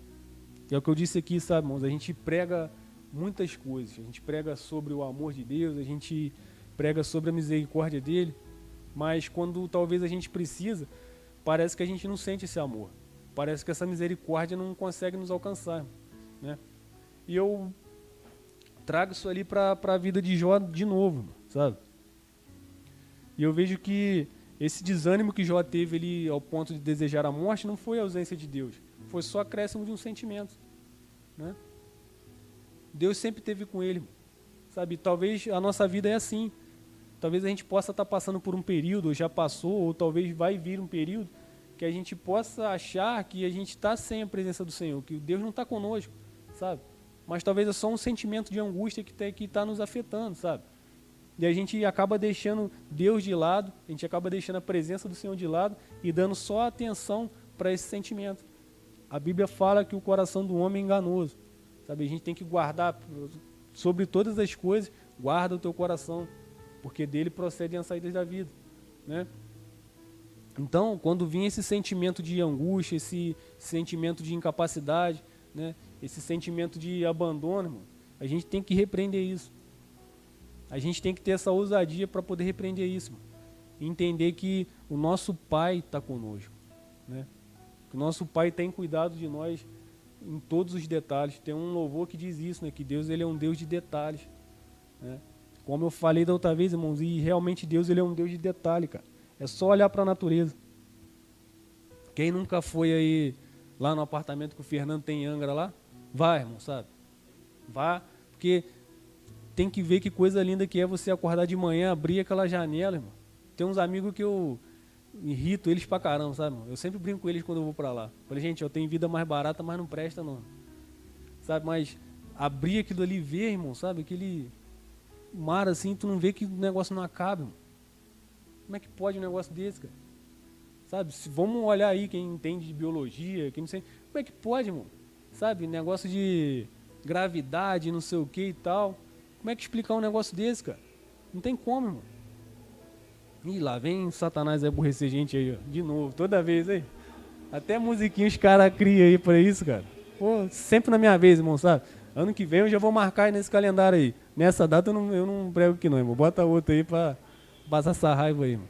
É o que eu disse aqui, sabe, irmãos? A gente prega muitas coisas. A gente prega sobre o amor de Deus, a gente prega sobre a misericórdia dele, mas quando talvez a gente precisa, parece que a gente não sente esse amor. Parece que essa misericórdia não consegue nos alcançar, né? E eu trago isso ali para a vida de Jó de novo, sabe? E eu vejo que esse desânimo que Jó teve ali ao ponto de desejar a morte não foi a ausência de Deus, foi só acréscimo de um sentimento, né? Deus sempre esteve com ele, sabe? Talvez a nossa vida é assim. Talvez a gente possa estar passando por um período, ou já passou, ou talvez vai vir um período que a gente possa achar que a gente está sem a presença do Senhor, que Deus não está conosco, sabe? Mas talvez é só um sentimento de angústia que está nos afetando, sabe? E a gente acaba deixando Deus de lado, a gente acaba deixando a presença do Senhor de lado e dando só atenção para esse sentimento. A Bíblia fala que o coração do homem é enganoso, sabe? A gente tem que guardar, sobre todas as coisas, guarda o teu coração, porque dele procedem as saídas da vida, né? Então, quando vinha esse sentimento de angústia, esse sentimento de incapacidade, né, esse sentimento de abandono, irmão, a gente tem que repreender isso. A gente tem que ter essa ousadia para poder repreender isso, irmão. E entender que o nosso Pai está conosco, né? Que o nosso Pai tem cuidado de nós em todos os detalhes. Tem um louvor que diz isso, né? Que Deus, ele é um Deus de detalhes, né? Como eu falei da outra vez, irmãos, e realmente Deus, ele é um Deus de detalhe, cara. É só olhar para a natureza. Quem nunca foi aí lá no apartamento que o Fernando tem em Angra lá? Vai, irmão, sabe? Vá, porque tem que ver que coisa linda que é você acordar de manhã, abrir aquela janela, irmão. Tem uns amigos que eu irrito eles pra caramba, sabe, irmão? Eu sempre brinco com eles quando eu vou pra lá. Falei, gente, eu tenho vida mais barata, mas não presta, não. Sabe, mas abrir aquilo ali e ver, irmão, sabe? Aquele mar assim, tu não vê que o negócio não acaba, irmão. Como é que pode um negócio desse, cara? Sabe, vamos olhar aí quem entende de biologia, quem não sei. Como é que pode, irmão? Sabe, negócio de gravidade, não sei o que e tal. Como é que explicar um negócio desse, cara? Não tem como, irmão. Ih, lá vem Satanás aborrecer gente aí, ó, de novo, toda vez aí. Até musiquinha os caras criam aí pra isso, cara. Pô, sempre na minha vez, irmão, sabe? Ano que vem eu já vou marcar aí nesse calendário aí. Nessa data eu não prego aqui não, irmão. Bota outro aí pra passar essa raiva aí, irmão.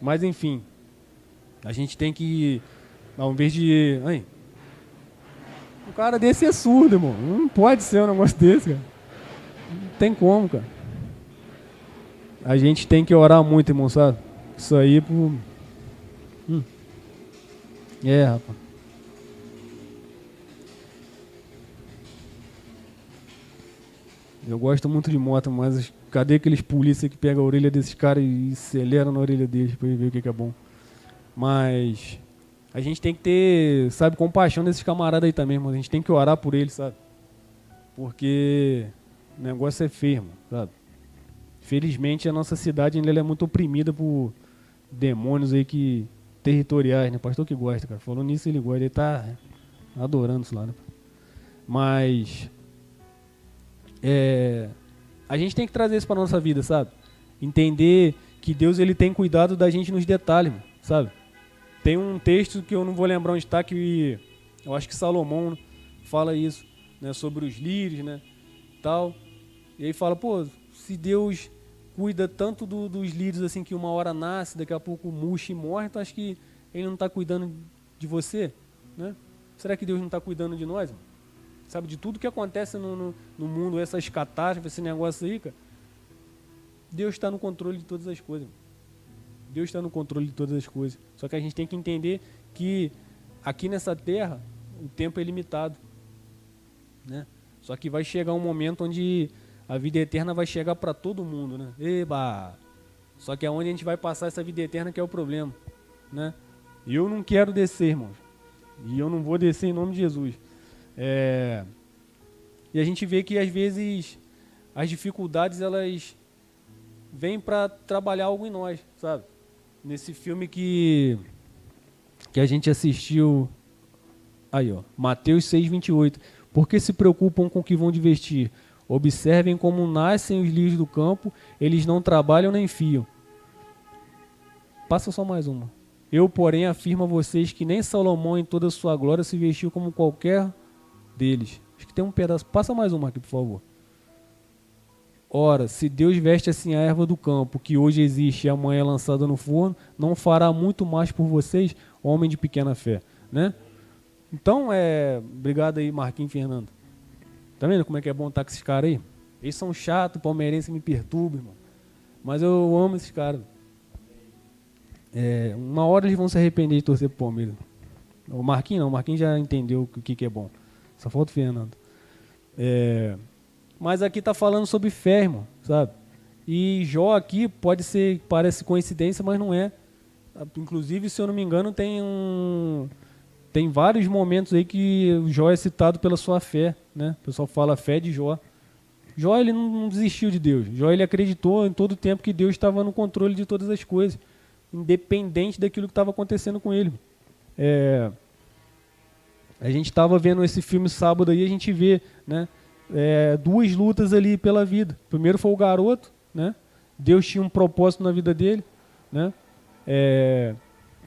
Mas enfim, a gente tem que, ao invés de... Aí, um cara desse é surdo, irmão. Não pode ser um negócio desse, cara. Não tem como, cara. A gente tem que orar muito, irmão, sabe? Isso aí por... É, rapaz. Eu gosto muito de moto, mas cadê aqueles polícia que pegam a orelha desses caras e aceleram na orelha deles pra ver o que é bom? Mas a gente tem que ter, sabe, compaixão desses camaradas aí também, irmão. A gente tem que orar por eles, sabe? Porque o negócio é feio, irmão, sabe? Felizmente a nossa cidade ainda é muito oprimida por demônios aí que territoriais, né? Pastor que gosta, cara. Falou nisso, ele gosta, ele tá adorando isso lá, né? Mas a gente tem que trazer isso para nossa vida, sabe? Entender que Deus, ele tem cuidado da gente nos detalhes, sabe? Tem um texto que eu não vou lembrar onde está, que eu acho que Salomão fala isso, né? Sobre os lírios, né? Tal. E aí fala, pô, se Deus cuida tanto dos lírios assim, que uma hora nasce, daqui a pouco murcha e morre, então acho que ele não está cuidando de você, né? Será que Deus não está cuidando de nós, mano? Sabe, de tudo que acontece no mundo, essas catástrofes, esse negócio aí, cara, Deus está no controle de todas as coisas, mano. Deus está no controle de todas as coisas. Só que a gente tem que entender que aqui nessa terra o tempo é limitado, né? Só que vai chegar um momento onde a vida eterna vai chegar para todo mundo, né? Eba! Só que é onde a gente vai passar essa vida eterna que é o problema, né? E eu não quero descer, irmãos. E eu não vou descer em nome de Jesus. E a gente vê que às vezes as dificuldades, elas vêm para trabalhar algo em nós, sabe? Nesse filme que a gente assistiu aí, ó, Mateus 6:28. Por que se preocupam com o que vão de vestir? Observem como nascem os lírios do campo, eles não trabalham nem fiam. Passa só mais uma. Eu, porém, afirmo a vocês que nem Salomão em toda a sua glória se vestiu como qualquer deles. Acho que tem um pedaço. Passa mais uma aqui, por favor. Ora, se Deus veste assim a erva do campo, que hoje existe e amanhã é lançada no forno, não fará muito mais por vocês, homem de pequena fé, né? Então, obrigado aí, Marquinhos e Fernando. Tá vendo como é que é bom estar com esses caras aí? Eles são chatos, palmeirense me perturba, irmão. Mas eu amo esses caras. Uma hora eles vão se arrepender de torcer pro Palmeiras. O Marquinhos não, o Marquinhos já entendeu o que é bom. Só falta o Fernando. Mas aqui tá falando sobre fé, irmão, sabe? E Jó aqui parece coincidência, mas não é. Inclusive, se eu não me engano, tem vários momentos aí que o Jó é citado pela sua fé, né? O pessoal fala a fé de Jó. Jó, ele não desistiu de Deus. Jó, ele acreditou em todo o tempo que Deus estava no controle de todas as coisas, independente daquilo que estava acontecendo com ele. A gente estava vendo esse filme sábado aí, a gente vê, né, duas lutas ali pela vida. Primeiro foi o garoto, né? Deus tinha um propósito na vida dele, né?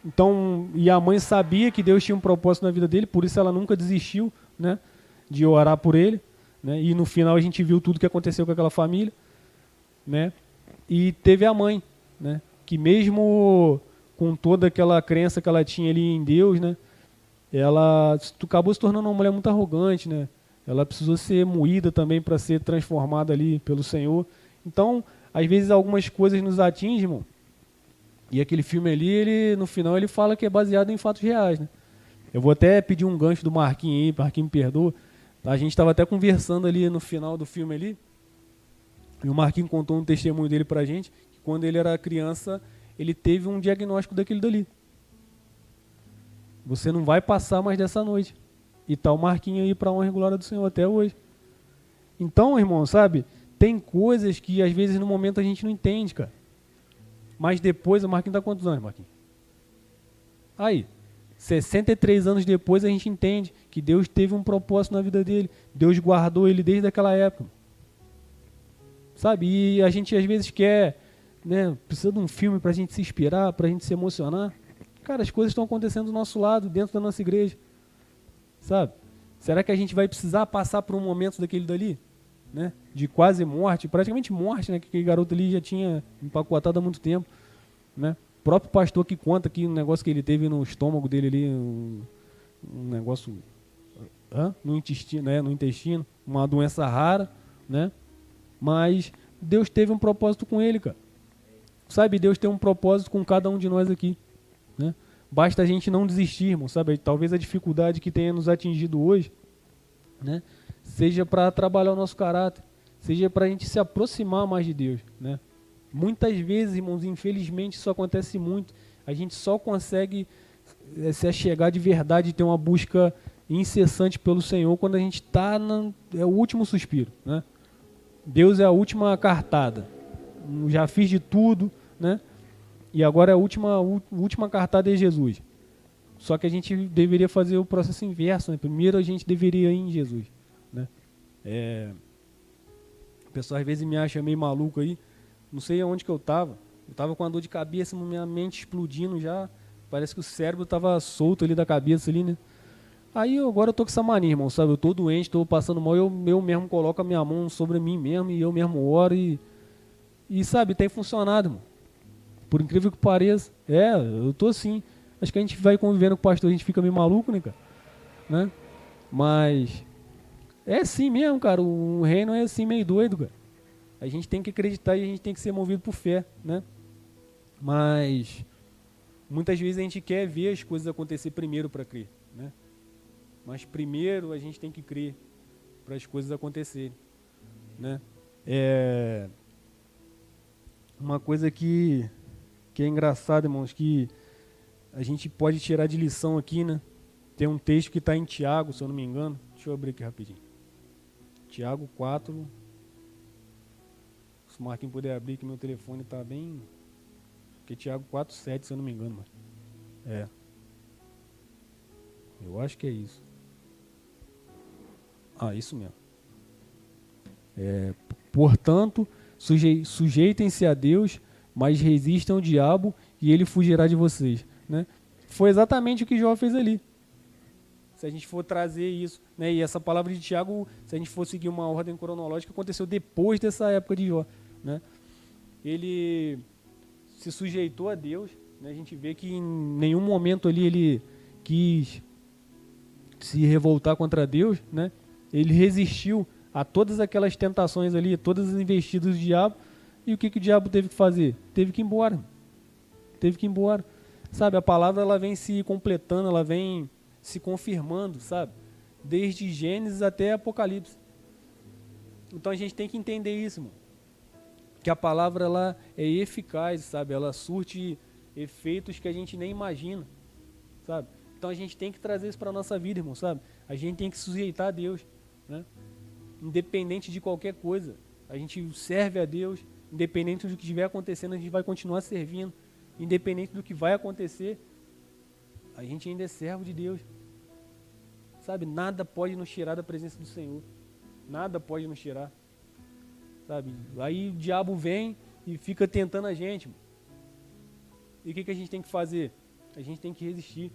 Então, e a mãe sabia que Deus tinha um propósito na vida dele, por isso ela nunca desistiu, né, de orar por ele, né? E no final a gente viu tudo que aconteceu com aquela família, né? E teve a mãe, né, que mesmo com toda aquela crença que ela tinha ali em Deus, né, ela acabou se tornando uma mulher muito arrogante, né? Ela precisou ser moída também para ser transformada ali pelo Senhor. Então, às vezes algumas coisas nos atingem, irmão. E aquele filme ali, ele, no final, ele fala que é baseado em fatos reais, né? Eu vou até pedir um gancho do Marquinhos aí, Marquinhos me perdoa. A gente estava até conversando ali no final do filme ali, e o Marquinhos contou um testemunho dele pra gente, que quando ele era criança, ele teve um diagnóstico daquele dali. Você não vai passar mais dessa noite. E tá o Marquinhos aí para honra e glória do Senhor até hoje. Então, irmão, sabe? Tem coisas que às vezes no momento a gente não entende, cara. Mas depois, o Marquinhos tá quantos anos, Marquinhos? Aí, 63 anos depois a gente entende que Deus teve um propósito na vida dele. Deus guardou ele desde aquela época. Sabe? E a gente às vezes quer, né? Precisa de um filme pra gente se inspirar, pra gente se emocionar. Cara, as coisas estão acontecendo do nosso lado, dentro da nossa igreja. Sabe? Será que a gente vai precisar passar por um momento daquele dali? Né? De quase morte, praticamente morte, né? Que aquele garoto ali já tinha empacotado há muito tempo. Né? O próprio pastor que conta que um negócio que ele teve no estômago dele ali, um negócio no intestino, né? No intestino, uma doença rara, né? Mas Deus teve um propósito com ele, cara. Sabe, Deus tem um propósito com cada um de nós aqui. Né? Basta a gente não desistir, irmão, sabe? Talvez a dificuldade que tenha nos atingido hoje, né, seja para trabalhar o nosso caráter, seja para a gente se aproximar mais de Deus, né? Muitas vezes, irmãos, infelizmente isso acontece muito, a gente só consegue se achegar de verdade e ter uma busca incessante pelo Senhor quando a gente está é o último suspiro, né? Deus é a última cartada, já fiz de tudo, né? E agora a última cartada é Jesus. Só que a gente deveria fazer o processo inverso, né? Primeiro a gente deveria ir em Jesus, né? O pessoal às vezes me acha meio maluco aí. Não sei aonde que eu estava. Eu estava com a dor de cabeça, minha mente explodindo já. Parece que o cérebro estava solto ali da cabeça ali, né? Aí agora eu tô com essa mania, irmão, sabe? Eu tô doente, tô passando mal, eu mesmo coloco a minha mão sobre mim mesmo e eu mesmo oro e sabe, tem funcionado, irmão. Por incrível que pareça. Eu tô assim. Acho que a gente vai convivendo com o pastor, a gente fica meio maluco, né, cara? Né? Mas é assim mesmo, cara. O reino é assim meio doido, cara. A gente tem que acreditar e a gente tem que ser movido por fé, né? Mas muitas vezes a gente quer ver as coisas acontecer primeiro para crer, né? Mas primeiro a gente tem que crer para as coisas acontecerem, né? Uma coisa que é engraçado, irmãos, que a gente pode tirar de lição aqui, né? Tem um texto que está em Tiago, se eu não me engano. Deixa eu abrir aqui rapidinho. Tiago 4. Se o Marquinhos puder abrir, que meu telefone está bem... Porque Tiago 4:7, se eu não me engano. Mas... Eu acho que é isso. Isso mesmo. Portanto, sujeitem-se a Deus, mas resistam ao diabo e ele fugirá de vocês, né? Foi exatamente o que Jó fez ali. Se a gente for trazer isso, né? E essa palavra de Tiago, se a gente for seguir uma ordem cronológica, aconteceu depois dessa época de Jó, né? Ele se sujeitou a Deus, né? A gente vê que em nenhum momento ali ele quis se revoltar contra Deus, né? Ele resistiu a todas aquelas tentações ali, a todas as investidas do diabo. E o que o diabo teve que fazer? Teve que ir embora. Teve que ir embora. Sabe, a palavra ela vem se completando, ela vem se confirmando, sabe? Desde Gênesis até Apocalipse. Então a gente tem que entender isso, irmão. Que a palavra ela é eficaz, sabe? Ela surte efeitos que a gente nem imagina, sabe? Então a gente tem que trazer isso para a nossa vida, irmão, sabe? A gente tem que se sujeitar a Deus, né? Independente de qualquer coisa. A gente serve a Deus, independente do que estiver acontecendo, a gente vai continuar servindo. Independente do que vai acontecer, a gente ainda é servo de Deus. Sabe, nada pode nos tirar da presença do Senhor. Nada pode nos tirar. Sabe, aí o diabo vem e fica tentando a gente. E o que a gente tem que fazer? a gente tem que resistir.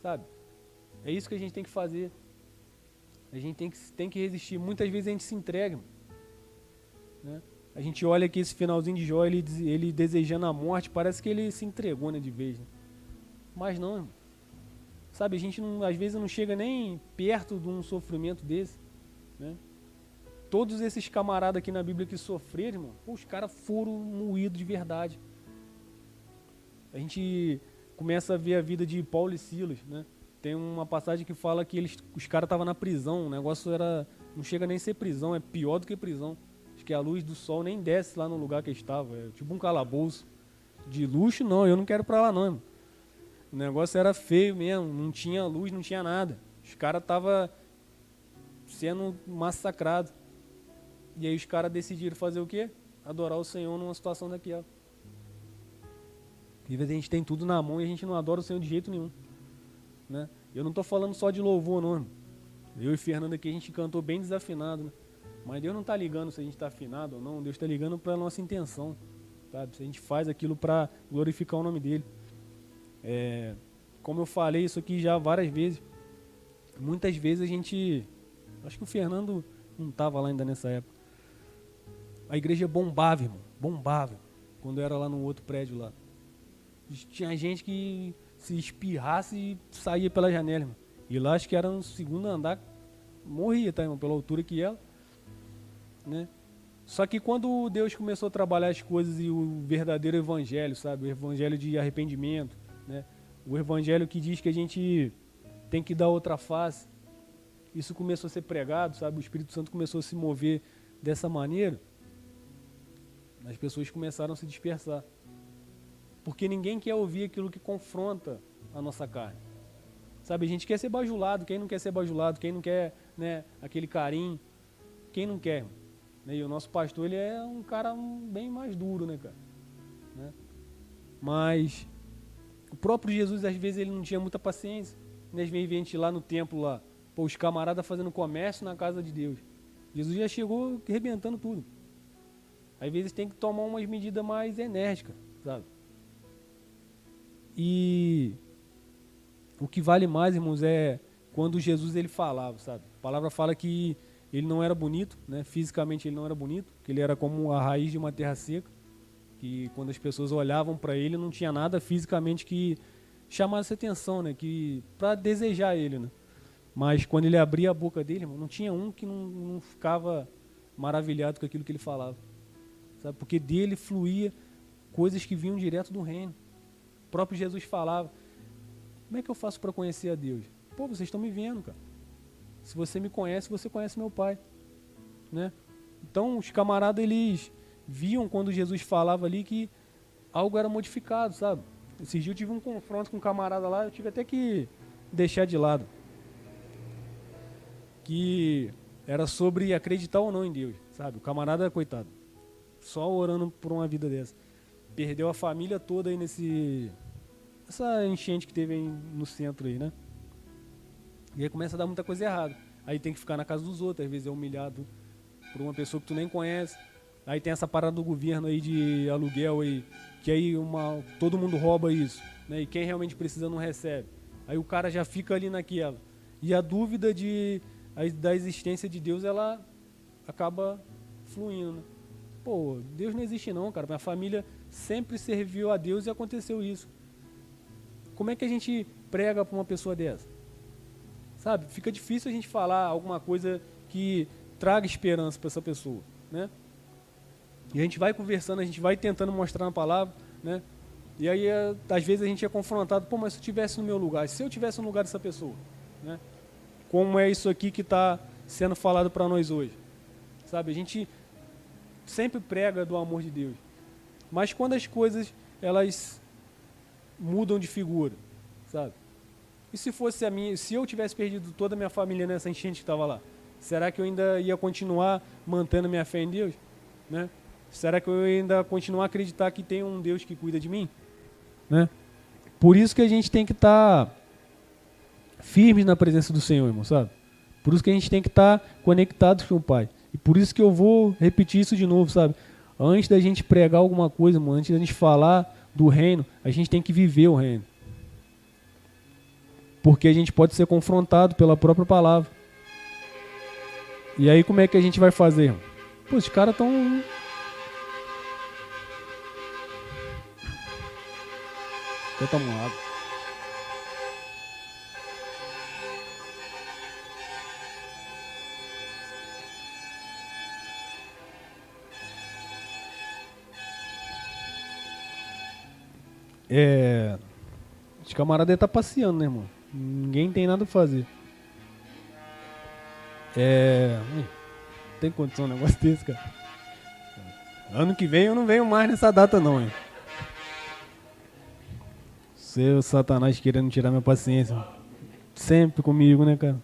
Sabe? É isso que a gente tem que fazer. A gente tem que resistir. Muitas vezes a gente se entrega, né? A gente olha aqui esse finalzinho de Jó, ele desejando a morte, parece que ele se entregou, né, de vez, né? Mas não, irmão. Sabe, a gente às vezes não chega nem perto de um sofrimento desse, né? Todos esses camaradas aqui na Bíblia que sofreram, irmão, os caras foram moídos de verdade. A gente começa a ver a vida de Paulo e Silas, né? Tem uma passagem que fala que os caras estavam na prisão, o negócio não chega nem a ser prisão, é pior do que prisão. Acho que a luz do sol nem desce lá no lugar que eles estavam, é tipo um calabouço. De luxo não, eu não quero ir pra lá não, irmão. O negócio era feio mesmo, não tinha luz, não tinha nada. Os caras estavam sendo massacrados. E aí os caras decidiram fazer o quê? Adorar o Senhor numa situação daquela. E às vezes a gente tem tudo na mão e a gente não adora o Senhor de jeito nenhum, né? Eu não estou falando só de louvor, não, irmão. Eu e Fernando aqui, a gente cantou bem desafinado, né? Mas Deus não está ligando se a gente está afinado ou não. Deus está ligando para a nossa intenção, sabe? Se a gente faz aquilo para glorificar o nome dele. Como eu falei isso aqui já várias vezes, muitas vezes a gente... Acho que o Fernando não estava lá ainda nessa época. A igreja bombava, irmão. Bombava. Quando eu era lá no outro prédio lá. Tinha gente que se espirrasse saía pela janela, irmão. E lá acho que era no segundo andar, morria, tá, irmão? Pela altura que ela, né? Só que quando Deus começou a trabalhar as coisas e o verdadeiro evangelho, sabe? O evangelho de arrependimento, né? O evangelho que diz que a gente tem que dar outra face. Isso começou a ser pregado, sabe? O Espírito Santo começou a se mover dessa maneira. As pessoas começaram a se dispersar. Porque ninguém quer ouvir aquilo que confronta a nossa carne. Sabe, a gente quer ser bajulado, quem não quer ser bajulado, quem não quer, né, aquele carinho, quem não quer. Né? E o nosso pastor, ele é um cara bem mais duro, né, cara? Né? Mas o próprio Jesus, às vezes, ele não tinha muita paciência. Às vezes, a gente lá no templo, lá, pô, os camaradas fazendo comércio na casa de Deus. Jesus já chegou arrebentando tudo. Às vezes tem que tomar umas medidas mais enérgicas, sabe? E o que vale mais, irmãos, é quando Jesus ele falava, sabe? A palavra fala que ele não era bonito, né? Fisicamente ele não era bonito, que ele era como a raiz de uma terra seca, que quando as pessoas olhavam para ele não tinha nada fisicamente que chamasse atenção, né? Que para desejar ele, né? Mas quando ele abria a boca dele, irmão, não tinha um que não ficava maravilhado com aquilo que ele falava, sabe? Porque dele fluía coisas que vinham direto do reino. O próprio Jesus falava: como é que eu faço para conhecer a Deus? Pô, vocês estão me vendo, cara. Se você me conhece, você conhece meu Pai, né? Então, os camaradas, eles viam quando Jesus falava ali que algo era modificado, sabe? Esses dias eu tive um confronto com um camarada lá, eu tive até que deixar de lado. Que era sobre acreditar ou não em Deus, sabe? O camarada, coitado, só orando por uma vida dessa. Perdeu a família toda aí essa enchente que teve aí no centro aí, né? E aí começa a dar muita coisa errada. Aí tem que ficar na casa dos outros, às vezes é humilhado por uma pessoa que tu nem conhece. Aí tem essa parada do governo aí de aluguel aí, que aí todo mundo rouba isso, né? E quem realmente precisa não recebe. Aí o cara já fica ali naquela. E a dúvida da existência de Deus, ela acaba fluindo, né? Pô, Deus não existe não, cara. Minha família sempre serviu a Deus e aconteceu isso. Como é que a gente prega para uma pessoa dessa? Sabe, fica difícil a gente falar alguma coisa que traga esperança para essa pessoa, né? E a gente vai conversando, a gente vai tentando mostrar na palavra, né? E aí, às vezes a gente é confrontado: pô, mas se eu estivesse no meu lugar, se eu estivesse no lugar dessa pessoa, né? Como é isso aqui que está sendo falado para nós hoje? Sabe, a gente sempre prega do amor de Deus. Mas quando as coisas, elas mudam de figura, sabe? E se fosse se eu tivesse perdido toda a minha família nessa enchente que estava lá, será que eu ainda ia continuar mantendo minha fé em Deus? Né? Será que eu ainda continuar a acreditar que tem um Deus que cuida de mim? Né? Por isso que a gente tem que estar firmes na presença do Senhor, irmão, sabe? Por isso que a gente tem que estar conectados com o Pai. E por isso que eu vou repetir isso de novo, sabe? Antes da gente pregar alguma coisa, irmão, antes da gente falar do reino, a gente tem que viver o reino. Porque a gente pode ser confrontado pela própria palavra. E aí como é que a gente vai fazer, irmão? Pô, os caras estão... Eu tomo água. Os camaradas tá passeando, né, irmão? Ninguém tem nada pra fazer. Não tem condição um negócio desse, cara. Ano que vem eu não venho mais nessa data, não, hein? Seu Satanás querendo tirar minha paciência. Sempre comigo, né, cara?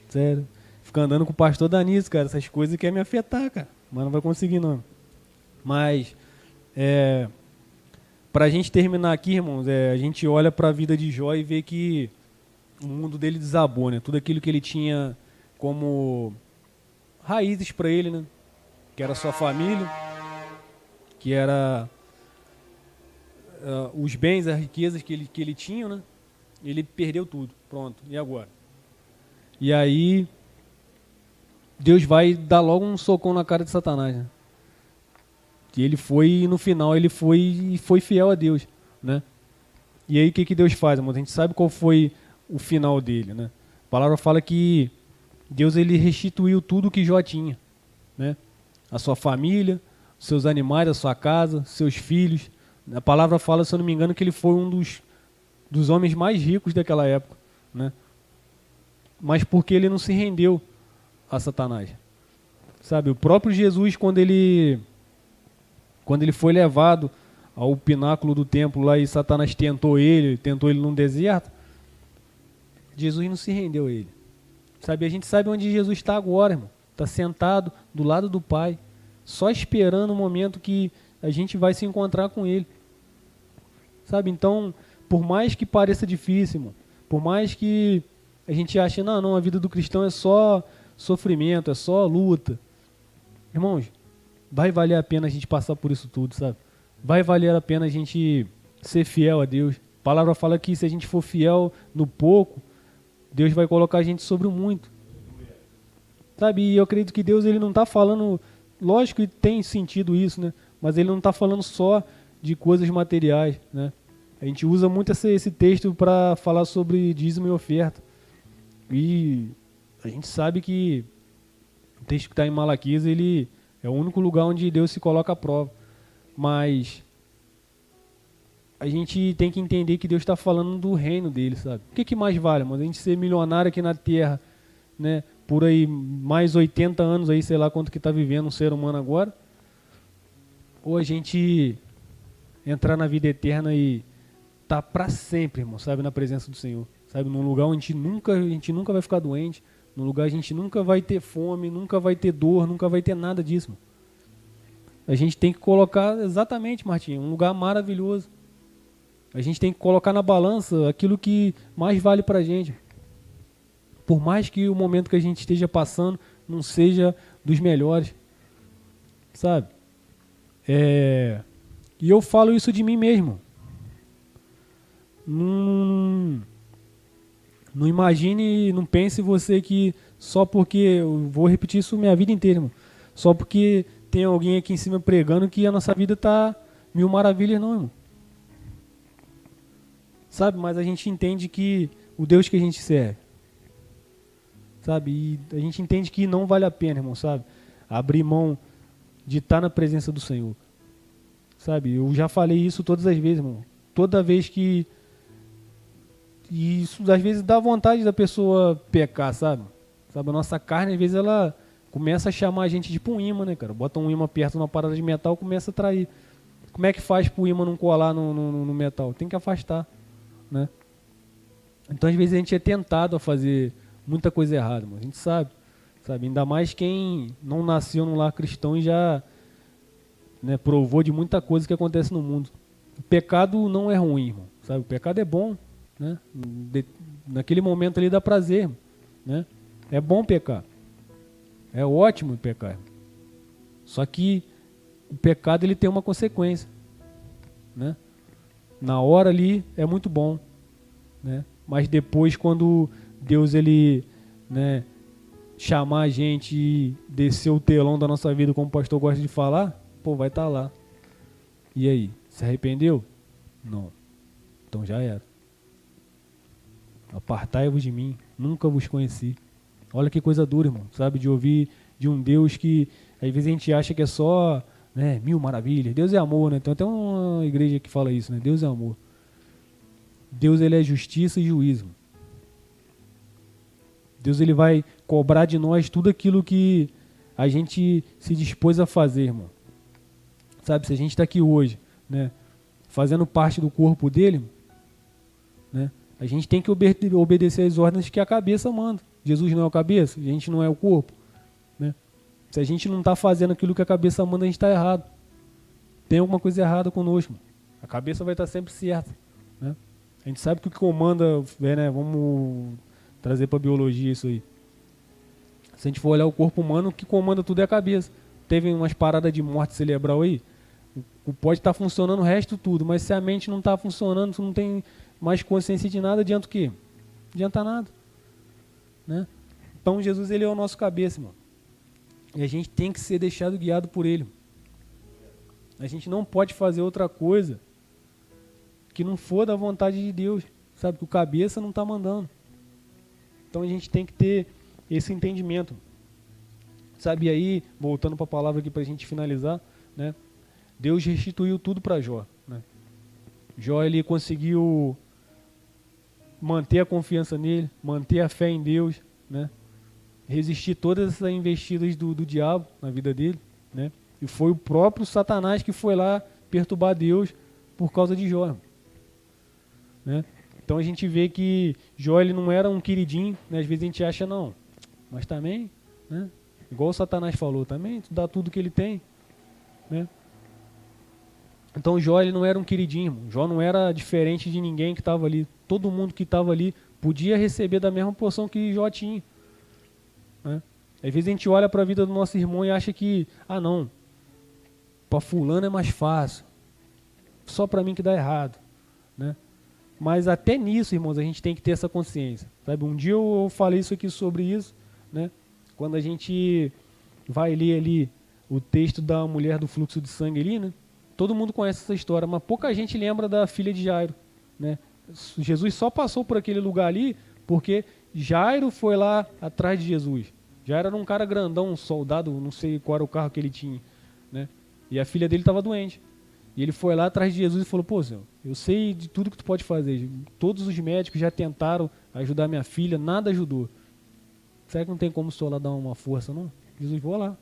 Sério. Fica andando com o pastor Danis, cara. Essas coisas querem me afetar, cara. Mas não vai conseguir, não. Mas, pra gente terminar aqui, irmãos, a gente olha pra vida de Jó e vê que o mundo dele desabou, né? Tudo aquilo que ele tinha como raízes pra ele, né? Que era sua família, que era os bens, as riquezas que ele tinha, né? Ele perdeu tudo. Pronto. E agora? E aí, Deus vai dar logo um socão na cara de Satanás, né? Que ele foi, no final, ele foi fiel a Deus, né? E aí, o que Deus faz, amor? A gente sabe qual foi o final dele, né? A palavra fala que Deus, ele restituiu tudo que Jó tinha, né? A sua família, seus animais, a sua casa, seus filhos. A palavra fala, se eu não me engano, que ele foi um dos homens mais ricos daquela época, né? Mas porque ele não se rendeu a Satanás. Sabe, o próprio Jesus, quando ele foi levado ao pináculo do templo lá e Satanás tentou ele num deserto, Jesus não se rendeu a ele. Sabe, a gente sabe onde Jesus está agora, irmão. Está sentado do lado do Pai, só esperando o momento que a gente vai se encontrar com Ele. Sabe, então, por mais que pareça difícil, irmão, por mais que a gente ache, não, a vida do cristão é só sofrimento, é só luta. Irmãos, vai valer a pena a gente passar por isso tudo, sabe? Vai valer a pena a gente ser fiel a Deus. A palavra fala que se a gente for fiel no pouco, Deus vai colocar a gente sobre o muito. Sabe, e eu acredito que Deus, ele não está falando, lógico que tem sentido isso, né? Mas ele não está falando só de coisas materiais, né? A gente usa muito esse texto para falar sobre dízimo e oferta. E a gente sabe que o texto que está em Malaquias, ele é o único lugar onde Deus se coloca à prova. Mas a gente tem que entender que Deus está falando do reino dele, sabe? O que mais vale, mano? A gente ser milionário aqui na terra, né? Por aí, mais 80 anos aí, sei lá quanto que está vivendo um ser humano agora. Ou a gente entrar na vida eterna e tá para sempre, irmão, sabe? Na presença do Senhor. Sabe? Num lugar onde a gente nunca vai ficar doente. Num lugar onde a gente nunca vai ter fome, nunca vai ter dor, nunca vai ter nada disso, mano. A gente tem que colocar, exatamente, Martinho, um lugar maravilhoso. A gente tem que colocar na balança aquilo que mais vale pra gente. Por mais que o momento que a gente esteja passando não seja dos melhores. Sabe? E eu falo isso de mim mesmo. Não imagine, não pense você que só porque, eu vou repetir isso minha vida inteira, irmão, só porque tem alguém aqui em cima pregando que a nossa vida tá mil maravilhas, não, irmão. Sabe, mas a gente entende que o Deus que a gente serve, sabe, e a gente entende que não vale a pena, irmão, sabe, abrir mão de estar na presença do Senhor. Sabe, eu já falei isso todas as vezes, irmão. Toda vez que... E isso às vezes dá vontade da pessoa pecar, sabe? A nossa carne, às vezes, ela começa a chamar a gente tipo um imã, né, cara? Bota um imã perto de uma parada de metal, começa a atrair. Como é que faz pro imã não colar no metal? Tem que afastar, né? Então, às vezes, a gente é tentado a fazer muita coisa errada, mas a gente sabe? Ainda mais quem não nasceu num lar cristão e já, né, provou de muita coisa que acontece no mundo. O pecado não é ruim, irmão, sabe? O pecado é bom, né? Naquele momento ali dá prazer, né? É bom pecar. É ótimo pecar. Só que o pecado, ele tem uma consequência, né? Na hora ali é muito bom, né? Mas depois, quando Deus ele, né, chamar a gente e descer o telão da nossa vida, como o pastor gosta de falar, pô, vai estar lá. E aí, se arrependeu? Não. Então já era. Apartai-vos de mim, nunca vos conheci. Olha que coisa dura, irmão, sabe? De ouvir de um Deus que às vezes a gente acha que é só, né, mil maravilhas. Deus é amor, né? Tem até uma igreja que fala isso, né? Deus é amor. Deus ele é justiça e juízo. Deus ele vai cobrar de nós tudo aquilo que a gente se dispôs a fazer, irmão. Sabe, se a gente está aqui hoje, né, fazendo parte do corpo dele, né, a gente tem que obedecer às ordens que a cabeça manda. Jesus não é o cabeça, a gente não é o corpo, né? Se a gente não está fazendo aquilo que a cabeça manda, a gente está errado. Tem alguma coisa errada conosco, mano. A cabeça vai estar sempre certa, né? A gente sabe que o que comanda, né, vamos trazer para a biologia isso aí. Se a gente for olhar o corpo humano, o que comanda tudo é a cabeça. Teve umas paradas de morte cerebral aí, pode estar funcionando o resto tudo, mas se a mente não está funcionando, tu não tem mais consciência de nada, adianta o quê? Não adianta nada, né? Então Jesus ele é o nosso cabeça, irmão. E a gente tem que ser deixado guiado por ele. A gente não pode fazer outra coisa que não for da vontade de Deus, sabe? Que o cabeça não está mandando. Então a gente tem que ter esse entendimento, sabe? E aí, voltando para a palavra aqui para a gente finalizar, né? Deus restituiu tudo para Jó, né? Jó ele conseguiu manter a confiança nele, manter a fé em Deus, né? Resistir todas essas investidas do diabo na vida dele, né? E foi o próprio Satanás que foi lá perturbar Deus por causa de Jó, né? Então a gente vê que Jó ele não era um queridinho, né? Às vezes a gente acha não, mas também, né? Igual o Satanás falou, também dá tudo que ele tem, né? Então Jó ele não era um queridinho, irmão. Jó não era diferente de ninguém que estava ali. Todo mundo que estava ali podia receber da mesma porção que Jó tinha, né? Às vezes a gente olha para a vida do nosso irmão e acha que, não, para fulano é mais fácil, só para mim que dá errado, né? Mas até nisso, irmãos, a gente tem que ter essa consciência, sabe? Um dia eu falei isso aqui sobre isso, né? Quando a gente vai ler ali o texto da mulher do fluxo de sangue ali, né? Todo mundo conhece essa história, mas pouca gente lembra da filha de Jairo, né? Jesus só passou por aquele lugar ali porque Jairo foi lá atrás de Jesus. Jairo era um cara grandão, um soldado, não sei qual era o carro que ele tinha, né? E a filha dele estava doente. E ele foi lá atrás de Jesus e falou, pô, Senhor, eu sei de tudo que tu pode fazer. Todos os médicos já tentaram ajudar minha filha, nada ajudou. Será que não tem como o Senhor lá dar uma força, não? Jesus, vou lá.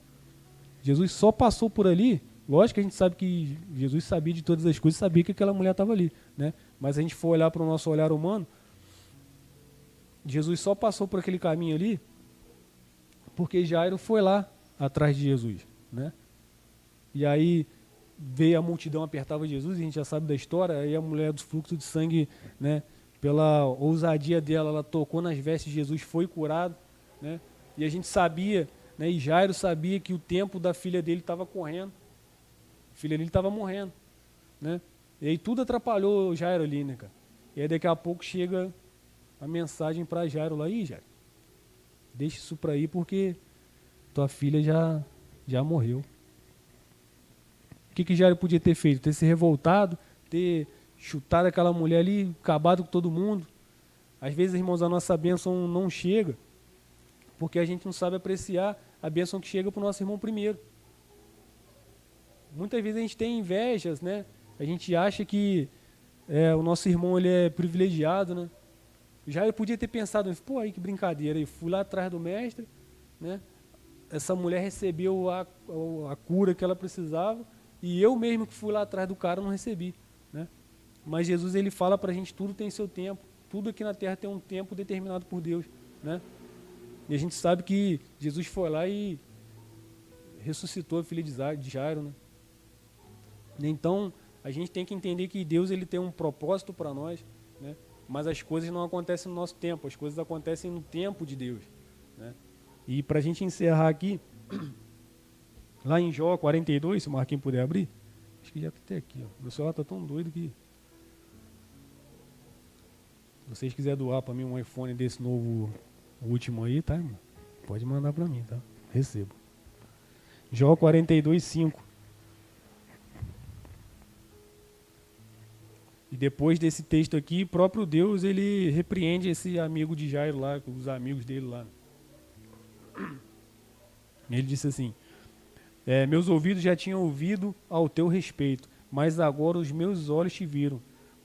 Jesus só passou por ali. Lógico que a gente sabe que Jesus sabia de todas as coisas, sabia que aquela mulher estava ali, né? Mas se a gente for olhar para o nosso olhar humano, Jesus só passou por aquele caminho ali porque Jairo foi lá atrás de Jesus, né? E aí veio a multidão, apertava Jesus, a gente já sabe da história, aí a mulher do fluxo de sangue, né, pela ousadia dela, ela tocou nas vestes de Jesus, foi curado, né? E a gente sabia, né, e Jairo sabia que o tempo da filha dele estava correndo. A filha dele estava morrendo, né? E aí tudo atrapalhou o Jairo ali, né, cara? E aí daqui a pouco chega a mensagem para Jairo lá, Jairo, deixa isso para aí porque tua filha já morreu. O que Jairo podia ter feito? Ter se revoltado, ter chutado aquela mulher ali, acabado com todo mundo. Às vezes, irmãos, a nossa bênção não chega porque a gente não sabe apreciar a bênção que chega para o nosso irmão primeiro. Muitas vezes a gente tem invejas, né? A gente acha que o nosso irmão ele é privilegiado, né? Já eu podia ter pensado, pô, aí que brincadeira, eu fui lá atrás do mestre, né? Essa mulher recebeu a cura que ela precisava e eu mesmo que fui lá atrás do cara não recebi, né? Mas Jesus ele fala pra gente, tudo tem seu tempo, tudo aqui na terra tem um tempo determinado por Deus, né? E a gente sabe que Jesus foi lá e ressuscitou a filha de Jairo, né? Então, a gente tem que entender que Deus ele tem um propósito para nós, né? Mas as coisas não acontecem no nosso tempo, as coisas acontecem no tempo de Deus, né? E para a gente encerrar aqui, lá em Jó 42, se o Marquinhos puder abrir, acho que já está até aqui, ó. Meu celular está tão doido que... Se vocês quiserem doar para mim um iPhone desse novo, último aí, tá, irmão? Pode mandar para mim, tá? Recebo. Jó 42:5. E depois desse texto aqui, próprio Deus, ele repreende esse amigo de Jairo lá, os amigos dele lá. Ele disse assim: meus ouvidos já tinham ouvido ao teu respeito, mas agora os meus olhos te viram.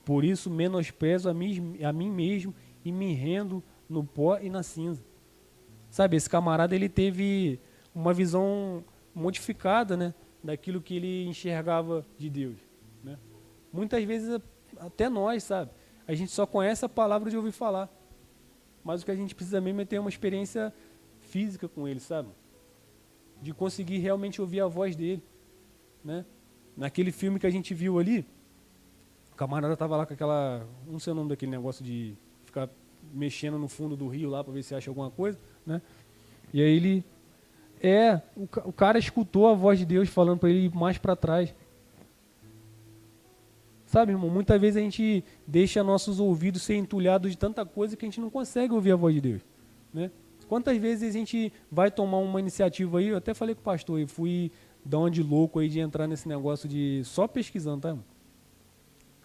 Por isso menosprezo a mim mesmo e me rendo no pó e na cinza. Sabe, esse camarada, ele teve uma visão modificada, né, daquilo que ele enxergava de Deus, né? Muitas vezes, até nós, sabe, a gente só conhece a palavra de ouvir falar, mas o que a gente precisa mesmo é ter uma experiência física com ele, sabe, de conseguir realmente ouvir a voz dele, né? Naquele filme que a gente viu ali, o camarada estava lá com aquela, não sei o nome daquele negócio de ficar mexendo no fundo do rio lá para ver se acha alguma coisa, né? E aí o cara escutou a voz de Deus falando para ele ir mais para trás. Sabe, irmão, muitas vezes a gente deixa nossos ouvidos ser entulhados de tanta coisa que a gente não consegue ouvir a voz de Deus, né? Quantas vezes a gente vai tomar uma iniciativa aí, eu até falei com o pastor, eu fui dar uma de louco aí de entrar nesse negócio de, só pesquisando, tá, irmão?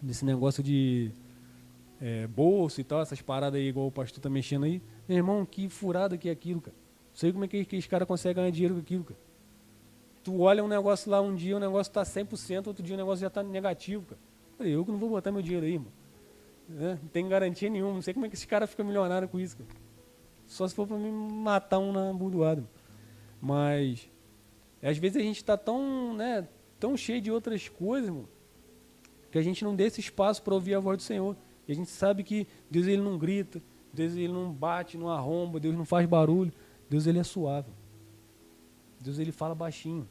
Desse negócio de bolsa e tal, essas paradas aí, igual o pastor tá mexendo aí. Meu irmão, que furada que é aquilo, cara. Não sei como é que esse cara consegue ganhar dinheiro com aquilo, cara. Tu olha um negócio lá um dia, o negócio tá 100%, outro dia o negócio já tá negativo, cara. Falei, eu que não vou botar meu dinheiro aí, irmão. Não tem garantia nenhuma, não sei como é que esse cara fica milionário com isso, cara. Só se for pra me matar um na burdoada. Mas, às vezes a gente tá tão, né, tão cheio de outras coisas, irmão, que a gente não dê esse espaço para ouvir a voz do Senhor. E a gente sabe que Deus, ele não grita, Deus, ele não bate, não arromba, Deus não faz barulho, Deus, ele é suave. Deus, ele fala baixinho.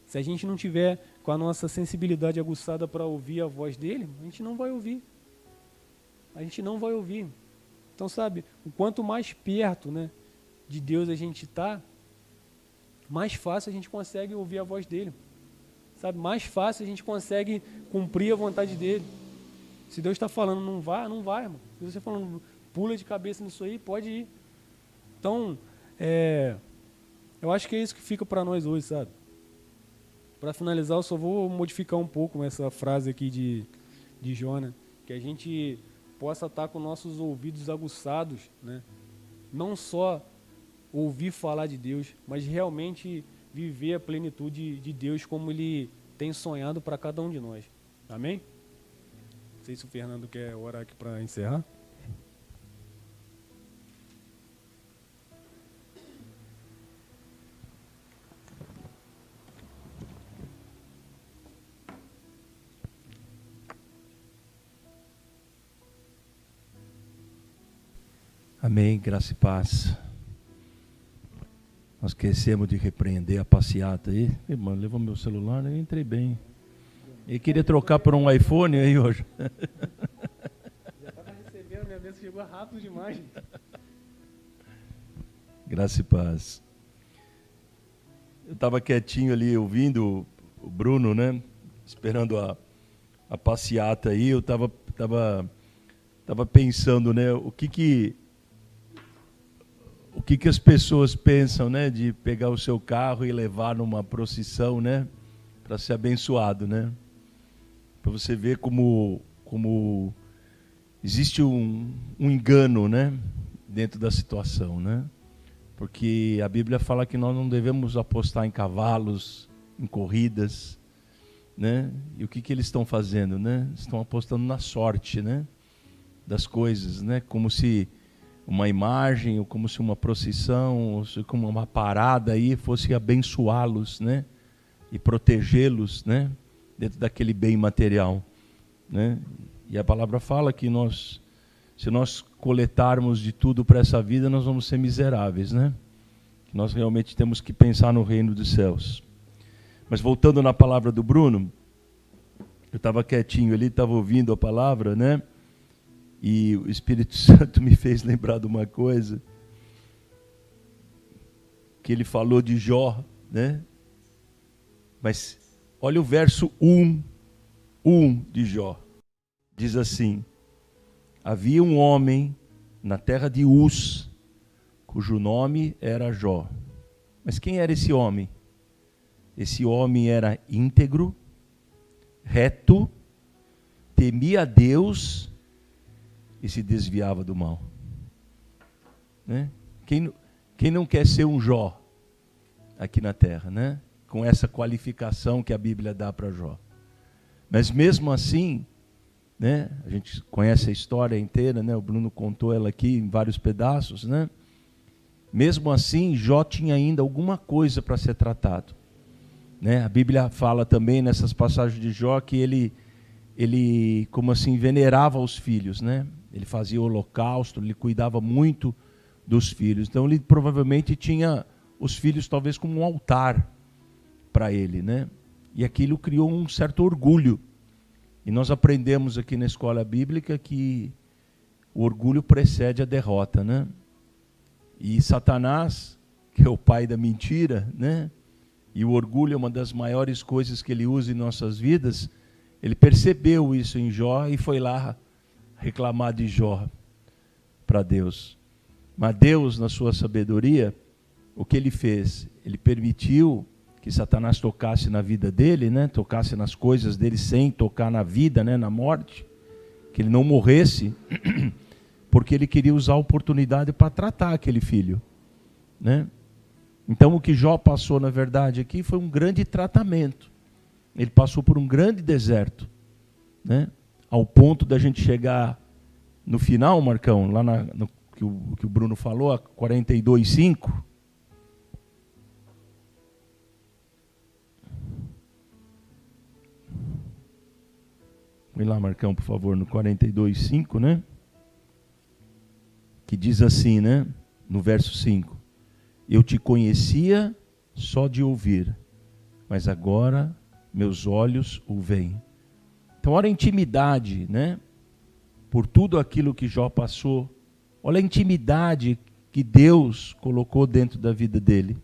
Se a gente não tiver com a nossa sensibilidade aguçada para ouvir a voz dele, a gente não vai ouvir. A gente não vai ouvir. Então, sabe, o quanto mais perto, né, de Deus a gente está, mais fácil a gente consegue ouvir a voz dele. Sabe, mais fácil a gente consegue cumprir a vontade dele. Se Deus está falando, não vai, irmão. Se Deus está falando, pula de cabeça nisso aí, pode ir. Então, eu acho que é isso que fica para nós hoje, sabe? Para finalizar, eu só vou modificar um pouco essa frase aqui de Jó, né? Que a gente possa estar com nossos ouvidos aguçados, né? Não só ouvir falar de Deus, mas realmente viver a plenitude de Deus como Ele tem sonhado para cada um de nós. Amém? Não sei se o Fernando quer orar aqui para encerrar. Amém, graça e paz. Nós esquecemos de repreender a passeata aí. Irmão, levou meu celular, eu entrei bem. E queria trocar por um iPhone aí hoje. Já estava recebendo, minha vez chegou rápido demais. Graça e paz. Eu estava quietinho ali ouvindo o Bruno, né? Esperando a passeata aí. Eu estava pensando, né? O que as pessoas pensam, né, de pegar o seu carro e levar numa procissão, né, para ser abençoado, né? Para você ver como existe um engano, né, dentro da situação, né? Porque a Bíblia fala que nós não devemos apostar em cavalos, em corridas, né? E o que eles estão fazendo, né? Estão apostando na sorte, né, das coisas, né? Como se uma imagem, ou como se uma procissão, ou se como uma parada aí fosse abençoá-los, né? E protegê-los, né? Dentro daquele bem material, né? E a palavra fala que se nós coletarmos de tudo para essa vida, nós vamos ser miseráveis, né? Que nós realmente temos que pensar no reino dos céus. Mas voltando na palavra do Bruno, eu estava quietinho ali, estava ouvindo a palavra, né? E o Espírito Santo me fez lembrar de uma coisa, que ele falou de Jó, né? Mas olha o verso 1 de Jó. Diz assim: havia um homem na terra de Uz, cujo nome era Jó. Mas quem era esse homem? Esse homem era íntegro, reto, temia a Deus e se desviava do mal. Né? Quem não quer ser um Jó aqui na terra, né? Com essa qualificação que a Bíblia dá para Jó. Mas mesmo assim, né? A gente conhece a história inteira, né? O Bruno contou ela aqui em vários pedaços, né? Mesmo assim, Jó tinha ainda alguma coisa para ser tratado, né? A Bíblia fala também nessas passagens de Jó que ele como assim, venerava os filhos, né? Ele fazia holocausto, ele cuidava muito dos filhos. Então ele provavelmente tinha os filhos talvez como um altar para ele, né? E aquilo criou um certo orgulho. E nós aprendemos aqui na escola bíblica que o orgulho precede a derrota, né? E Satanás, que é o pai da mentira, né? E o orgulho é uma das maiores coisas que ele usa em nossas vidas. Ele percebeu isso em Jó e foi lá reclamar de Jó para Deus. Mas Deus, na sua sabedoria, o que ele fez? Ele permitiu que Satanás tocasse na vida dele, né? Tocasse nas coisas dele sem tocar na vida, né? Na morte, que ele não morresse, porque ele queria usar a oportunidade para tratar aquele filho, né? Então o que Jó passou, na verdade, aqui foi um grande tratamento. Ele passou por um grande deserto, né? Ao ponto da gente chegar no final, Marcão, lá no que o Bruno falou, a 42:5. Vem lá, Marcão, por favor, no 42:5, né? Que diz assim, né? No verso 5. Eu te conhecia só de ouvir, mas agora meus olhos o veem. Então, olha a intimidade, né? Por tudo aquilo que Jó passou. Olha a intimidade que Deus colocou dentro da vida dele.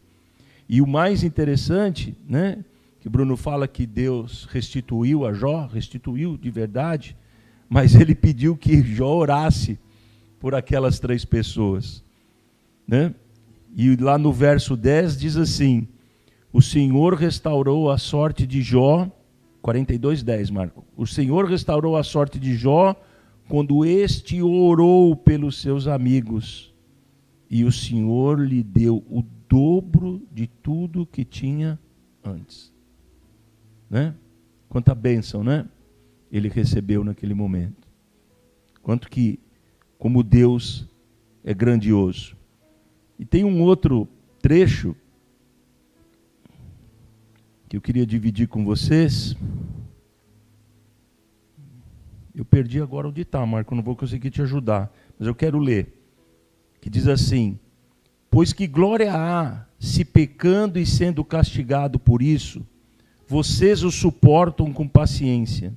E o mais interessante, né? Que Bruno fala que Deus restituiu a Jó, restituiu de verdade, mas ele pediu que Jó orasse por aquelas 3 pessoas, né? E lá no verso 10 diz assim: o Senhor restaurou a sorte de Jó, 42:10, Marco. O Senhor restaurou a sorte de Jó quando este orou pelos seus amigos, e o Senhor lhe deu o dobro de tudo que tinha antes. Né? Quanta bênção, né? Ele recebeu naquele momento. Quanto que, como Deus é grandioso. E tem um outro trecho que eu queria dividir com vocês. Eu perdi agora onde está, Marco, não vou conseguir te ajudar, mas eu quero ler. Que diz assim: pois que glória há, se pecando e sendo castigado por isso, vocês o suportam com paciência.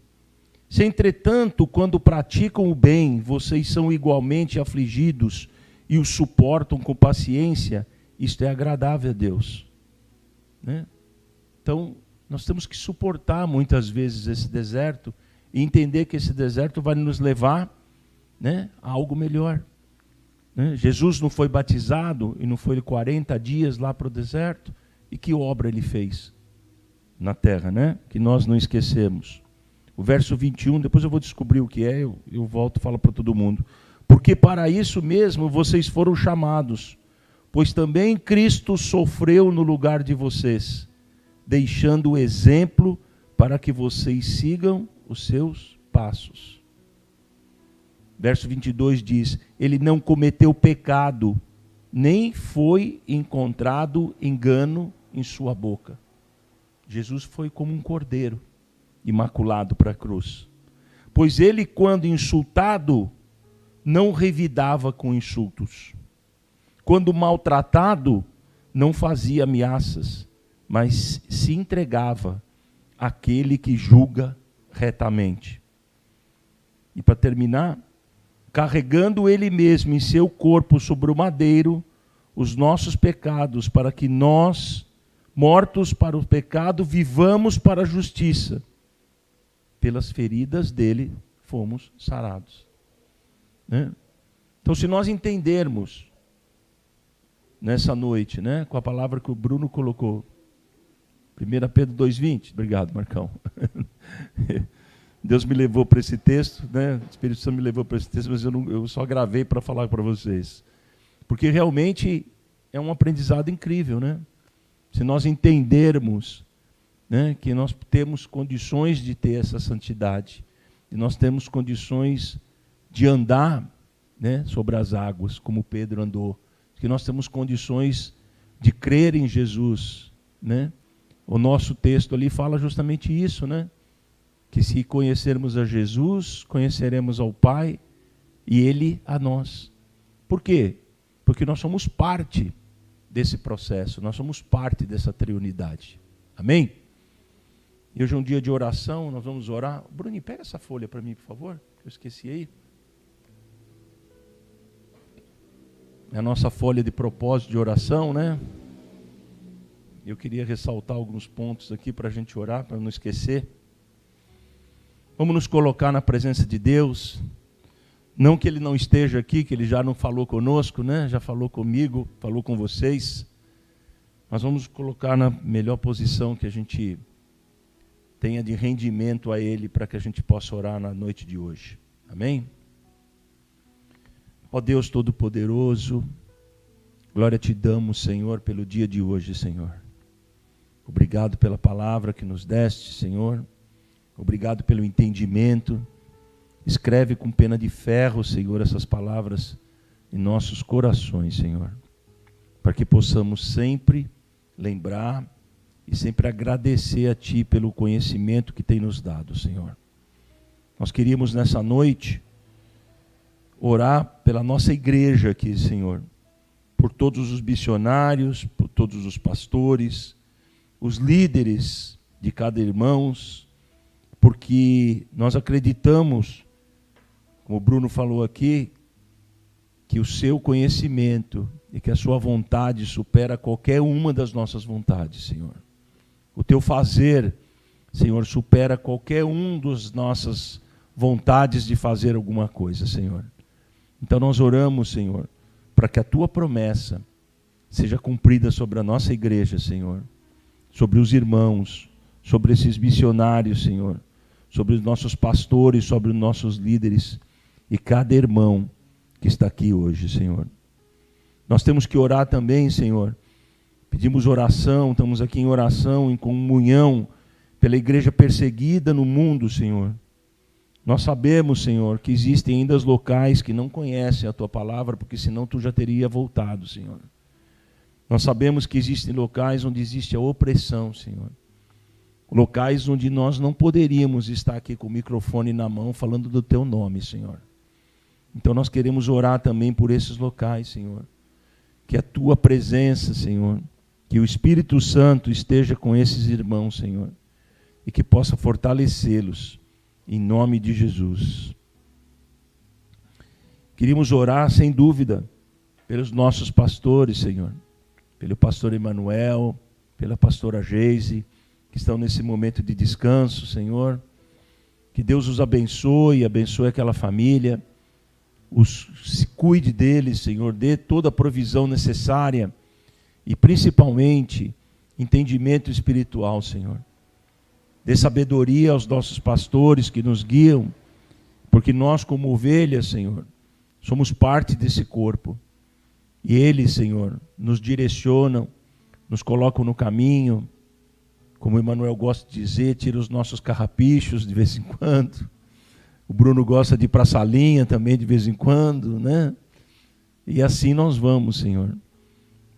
Se, entretanto, quando praticam o bem, vocês são igualmente afligidos e o suportam com paciência, isto é agradável a Deus. Né? Então, nós temos que suportar muitas vezes esse deserto e entender que esse deserto vai nos levar, né, a algo melhor. Né? Jesus não foi batizado e não foi 40 dias lá para o deserto. E que obra ele fez na terra, né? Que nós não esquecemos. O verso 21, depois eu vou descobrir o que é, eu volto e falo para todo mundo. Porque para isso mesmo vocês foram chamados, pois também Cristo sofreu no lugar de vocês, deixando o exemplo para que vocês sigam os seus passos. Verso 22 diz: ele não cometeu pecado, nem foi encontrado engano em sua boca. Jesus foi como um cordeiro imaculado para a cruz. Pois ele, quando insultado, não revidava com insultos. Quando maltratado, não fazia ameaças, mas se entregava àquele que julga retamente. E para terminar, carregando ele mesmo em seu corpo sobre o madeiro os nossos pecados, para que nós, mortos para o pecado, vivamos para a justiça. Pelas feridas dele fomos sarados. né? Então, se nós entendermos nessa noite, né, com a palavra que o Bruno colocou, 1 Pedro 2,20, obrigado, Marcão. Deus me levou para esse texto, né? O Espírito Santo me levou para esse texto, mas eu só gravei para falar para vocês. Porque realmente é um aprendizado incrível, né? Se nós entendermos, né, que nós temos condições de ter essa santidade, e nós temos condições de andar, né, sobre as águas, como Pedro andou, que nós temos condições de crer em Jesus, né? O nosso texto ali fala justamente isso, né? Que se conhecermos a Jesus, conheceremos ao Pai e Ele a nós. Por quê? Porque nós somos parte desse processo, nós somos parte dessa triunidade. Amém? E hoje é um dia de oração, nós vamos orar. Bruninho, pega essa folha para mim, por favor, que eu esqueci aí. É a nossa folha de propósito de oração, né? Eu queria ressaltar alguns pontos aqui para a gente orar, para não esquecer. Vamos nos colocar na presença de Deus. Não que Ele não esteja aqui, que Ele já não falou conosco, né? Já falou comigo, falou com vocês. Mas vamos colocar na melhor posição que a gente tenha de rendimento a Ele, para que a gente possa orar na noite de hoje. Amém? Ó Deus Todo-Poderoso, glória te damos, Senhor, pelo dia de hoje, Senhor. Obrigado pela palavra que nos deste, Senhor. Obrigado pelo entendimento. Escreve com pena de ferro, Senhor, essas palavras em nossos corações, Senhor. Para que possamos sempre lembrar e sempre agradecer a Ti pelo conhecimento que tem nos dado, Senhor. Nós queríamos nessa noite orar pela nossa igreja aqui, Senhor, por todos os missionários, por todos os pastores, os líderes de cada irmãos, porque nós acreditamos, como o Bruno falou aqui, que o seu conhecimento e que a sua vontade supera qualquer uma das nossas vontades, Senhor. O teu fazer, Senhor, supera qualquer uma das nossas vontades de fazer alguma coisa, Senhor. Então nós oramos, Senhor, para que a tua promessa seja cumprida sobre a nossa igreja, Senhor, sobre os irmãos, sobre esses missionários, Senhor, sobre os nossos pastores, sobre os nossos líderes e cada irmão que está aqui hoje, Senhor. Nós temos que orar também, Senhor. Pedimos oração, estamos aqui em oração, em comunhão pela igreja perseguida no mundo, Senhor. Nós sabemos, Senhor, que existem ainda os locais que não conhecem a Tua palavra, porque senão Tu já teria voltado, Senhor. Nós sabemos que existem locais onde existe a opressão, Senhor. Locais onde nós não poderíamos estar aqui com o microfone na mão falando do Teu nome, Senhor. Então nós queremos orar também por esses locais, Senhor. Que a Tua presença, Senhor, que o Espírito Santo esteja com esses irmãos, Senhor, e que possa fortalecê-los. Em nome de Jesus. Queríamos orar, sem dúvida, pelos nossos pastores, Senhor. Pelo pastor Emanuel, pela pastora Geise, que estão nesse momento de descanso, Senhor. Que Deus os abençoe, abençoe aquela família. Se cuide deles, Senhor. Dê toda a provisão necessária. E principalmente, entendimento espiritual, Senhor. Dê sabedoria aos nossos pastores que nos guiam, porque nós, como ovelhas, Senhor, somos parte desse corpo. E eles, Senhor, nos direcionam, nos colocam no caminho, como o Emanuel gosta de dizer, tira os nossos carrapichos de vez em quando. O Bruno gosta de ir para a salinha também de vez em quando, né? E assim nós vamos, Senhor.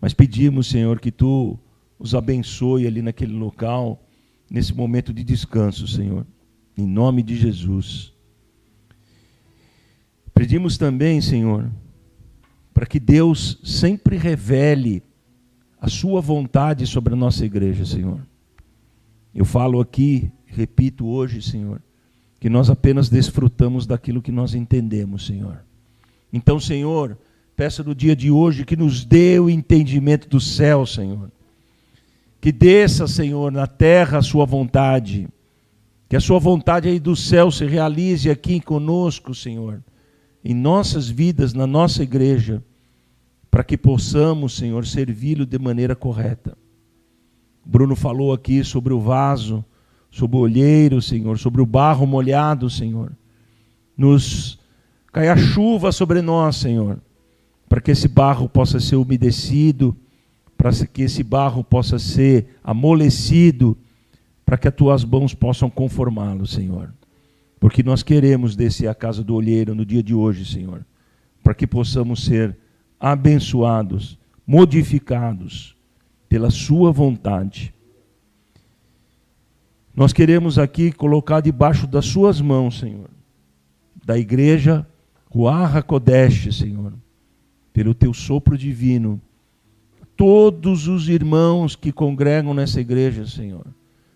Mas pedimos, Senhor, que Tu os abençoe ali naquele local, nesse momento de descanso, Senhor, em nome de Jesus. Pedimos também, Senhor, para que Deus sempre revele a sua vontade sobre a nossa igreja, Senhor. Eu falo aqui, repito hoje, Senhor, que nós apenas desfrutamos daquilo que nós entendemos, Senhor. Então, Senhor, peço no dia de hoje que nos dê o entendimento do céu, Senhor. Que desça, Senhor, na terra a sua vontade. Que a sua vontade aí do céu se realize aqui conosco, Senhor. em nossas vidas, na nossa igreja, para que possamos, Senhor, servi-lo de maneira correta. Bruno falou aqui sobre o vaso, sobre o olheiro, Senhor, sobre o barro molhado, Senhor. Nos cai a chuva sobre nós, Senhor, para que esse barro possa ser umedecido, para que esse barro possa ser amolecido, para que as tuas mãos possam conformá-lo, Senhor. Porque nós queremos descer à casa do olheiro no dia de hoje, Senhor, para que possamos ser abençoados, modificados pela sua vontade. Nós queremos aqui colocar debaixo das suas mãos, Senhor, da igreja Ruach HaKodesh, Senhor, pelo teu sopro divino, todos os irmãos que congregam nessa igreja, Senhor,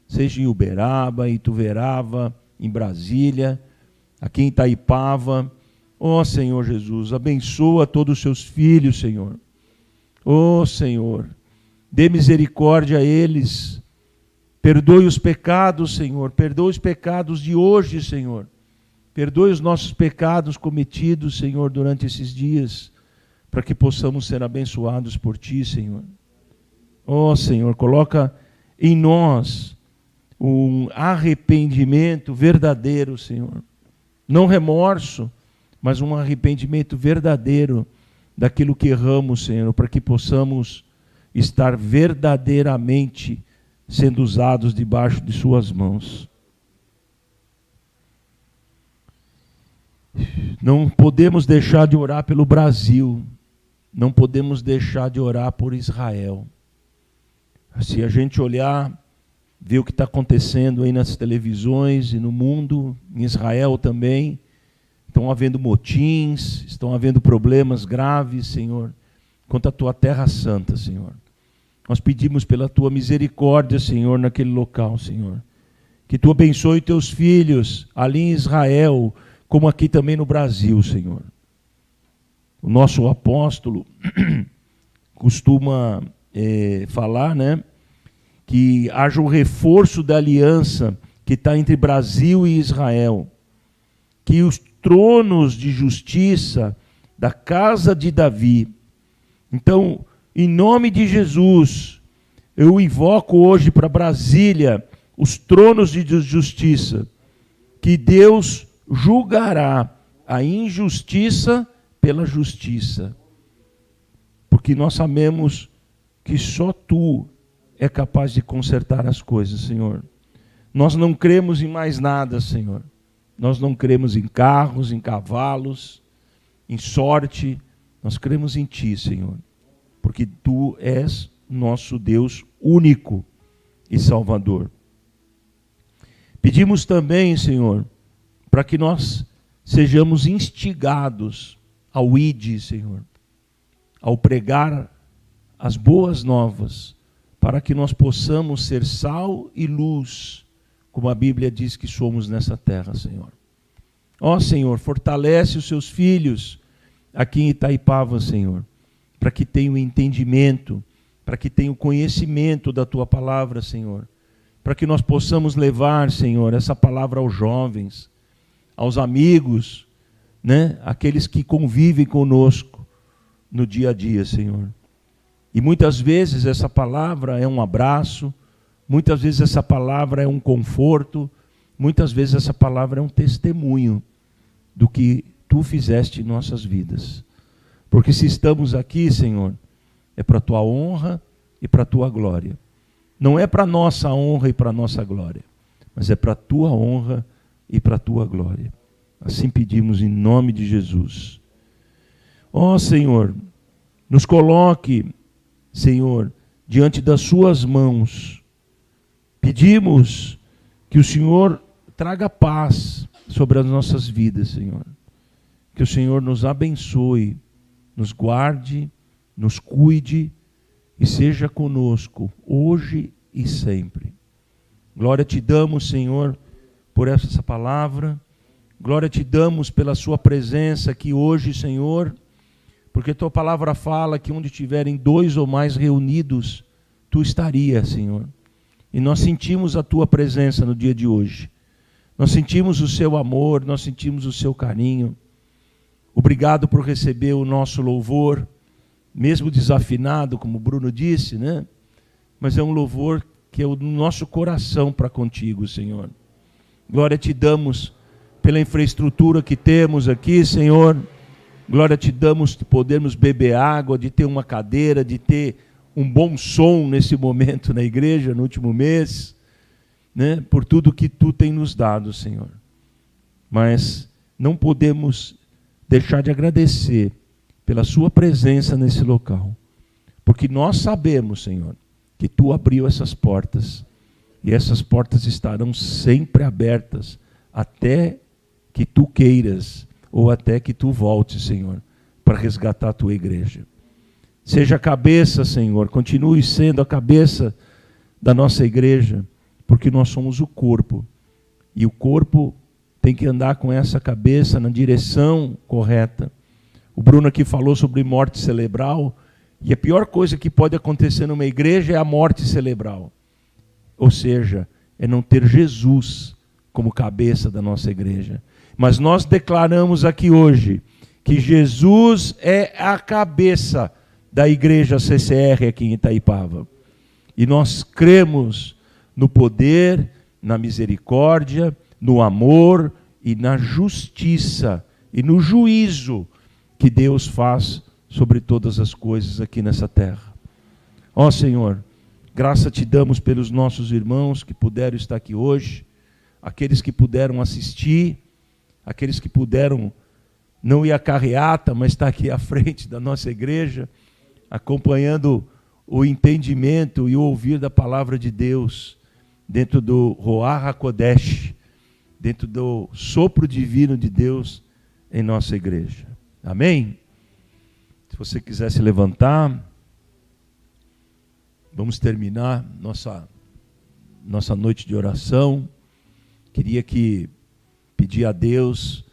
seja em Uberaba, em Ituverava, em Brasília, aqui em Itaipava. Ó Senhor Jesus, abençoa todos os seus filhos, Senhor. Ó Senhor, dê misericórdia a eles, perdoe os pecados, Senhor, perdoe os pecados de hoje, Senhor. Perdoe os nossos pecados cometidos, Senhor, durante esses dias, para que possamos ser abençoados por Ti, Senhor. Ó Senhor, coloca em nós um arrependimento verdadeiro, Senhor. Não remorso, mas um arrependimento verdadeiro daquilo que erramos, Senhor, para que possamos estar verdadeiramente sendo usados debaixo de suas mãos. Não podemos deixar de orar pelo Brasil, não podemos deixar de orar por Israel. Se a gente olhar, ver o que está acontecendo aí nas televisões e no mundo, em Israel também, estão havendo motins, estão havendo problemas graves, Senhor, quanto à tua terra santa, Senhor. Nós pedimos pela tua misericórdia, Senhor, naquele local, Senhor. Que tu abençoe teus filhos ali em Israel, como aqui também no Brasil, Senhor. O nosso apóstolo costuma falar, né, que haja um reforço da aliança que está entre Brasil e Israel. Que os tronos de justiça da casa de Davi. Então, em nome de Jesus, eu invoco hoje para Brasília os tronos de justiça, que Deus julgará a injustiça pela justiça, porque nós sabemos que só Tu é capaz de consertar as coisas, Senhor. Nós não cremos em mais nada, Senhor. Nós não cremos em carros, em cavalos, em sorte. Nós cremos em Ti, Senhor, porque Tu és nosso Deus único e Salvador. Pedimos também, Senhor, para que nós sejamos instigados ao ide, Senhor, ao pregar as boas novas, para que nós possamos ser sal e luz, como a Bíblia diz que somos nessa terra, Senhor. Ó Senhor, fortalece os seus filhos aqui em Itaipava, Senhor, para que tenham entendimento, para que tenham conhecimento da Tua palavra, Senhor, para que nós possamos levar, Senhor, essa palavra aos jovens, aos amigos, né? Aqueles que convivem conosco no dia a dia, Senhor. E muitas vezes essa palavra é um abraço, muitas vezes essa palavra é um conforto, muitas vezes essa palavra é um testemunho do que Tu fizeste em nossas vidas. Porque se estamos aqui, Senhor, é para a Tua honra e para a Tua glória. Não é para a nossa honra e para a nossa glória, mas é para a Tua honra e para a Tua glória. Assim pedimos em nome de Jesus. Ó Senhor, nos coloque, Senhor, diante das Suas mãos. Pedimos que o Senhor traga paz sobre as nossas vidas, Senhor. Que o Senhor nos abençoe, nos guarde, nos cuide e seja conosco hoje e sempre. Glória Te damos, Senhor, por essa palavra. Glória Te damos pela Sua presença aqui hoje, Senhor, porque Tua palavra fala que onde tiverem 2 ou mais reunidos, Tu estarias, Senhor. E nós sentimos a Tua presença no dia de hoje. Nós sentimos o Seu amor, nós sentimos o Seu carinho. Obrigado por receber o nosso louvor, mesmo desafinado, como o Bruno disse, né? Mas é um louvor que é o nosso coração para contigo, Senhor. Glória te damos pela infraestrutura que temos aqui, Senhor. Glória te damos de podermos beber água, de ter uma cadeira, de ter um bom som nesse momento na igreja, no último mês, né? Por tudo que tu tem nos dado, Senhor. Mas não podemos deixar de agradecer pela sua presença nesse local, porque nós sabemos, Senhor, que tu abriu essas portas, e essas portas estarão sempre abertas, até que tu queiras, ou até que tu voltes, Senhor, para resgatar a tua igreja. Seja a cabeça, Senhor, continue sendo a cabeça da nossa igreja, porque nós somos o corpo, e o corpo tem que andar com essa cabeça na direção correta. O Bruno aqui falou sobre morte cerebral, e a pior coisa que pode acontecer numa igreja é a morte cerebral. Ou seja, é não ter Jesus como cabeça da nossa igreja. Mas nós declaramos aqui hoje que Jesus é a cabeça da igreja CCR aqui em Itaipava. E nós cremos no poder, na misericórdia, no amor e na justiça e no juízo que Deus faz sobre todas as coisas aqui nessa terra. Ó Senhor, graça te damos pelos nossos irmãos que puderam estar aqui hoje, aqueles que puderam assistir, aqueles que puderam não ir à carreata, mas estar aqui à frente da nossa igreja, acompanhando o entendimento e o ouvir da palavra de Deus dentro do Ruach HaKodesh, dentro do sopro divino de Deus em nossa igreja. Amém? Se você quiser se levantar, vamos terminar nossa noite de oração. Queria pedir a Deus,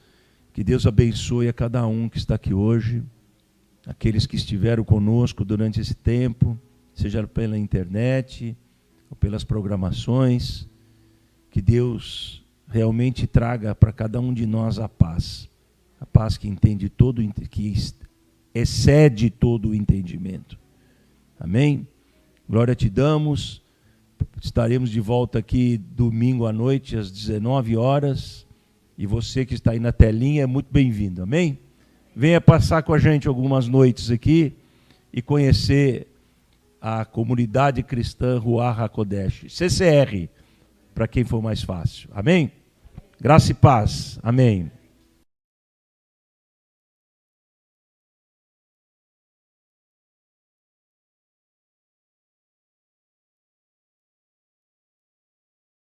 que Deus abençoe a cada um que está aqui hoje, aqueles que estiveram conosco durante esse tempo, seja pela internet ou pelas programações, que Deus realmente traga para cada um de nós a paz que entende todo, que excede todo o entendimento. Amém? Glória te damos. Estaremos de volta aqui domingo à noite às 19 horas, e você que está aí na telinha é muito bem-vindo. Amém? Venha passar com a gente algumas noites aqui e conhecer a comunidade cristã Ruach HaKodesh, CCR, para quem for mais fácil. Amém? Graça e paz. Amém.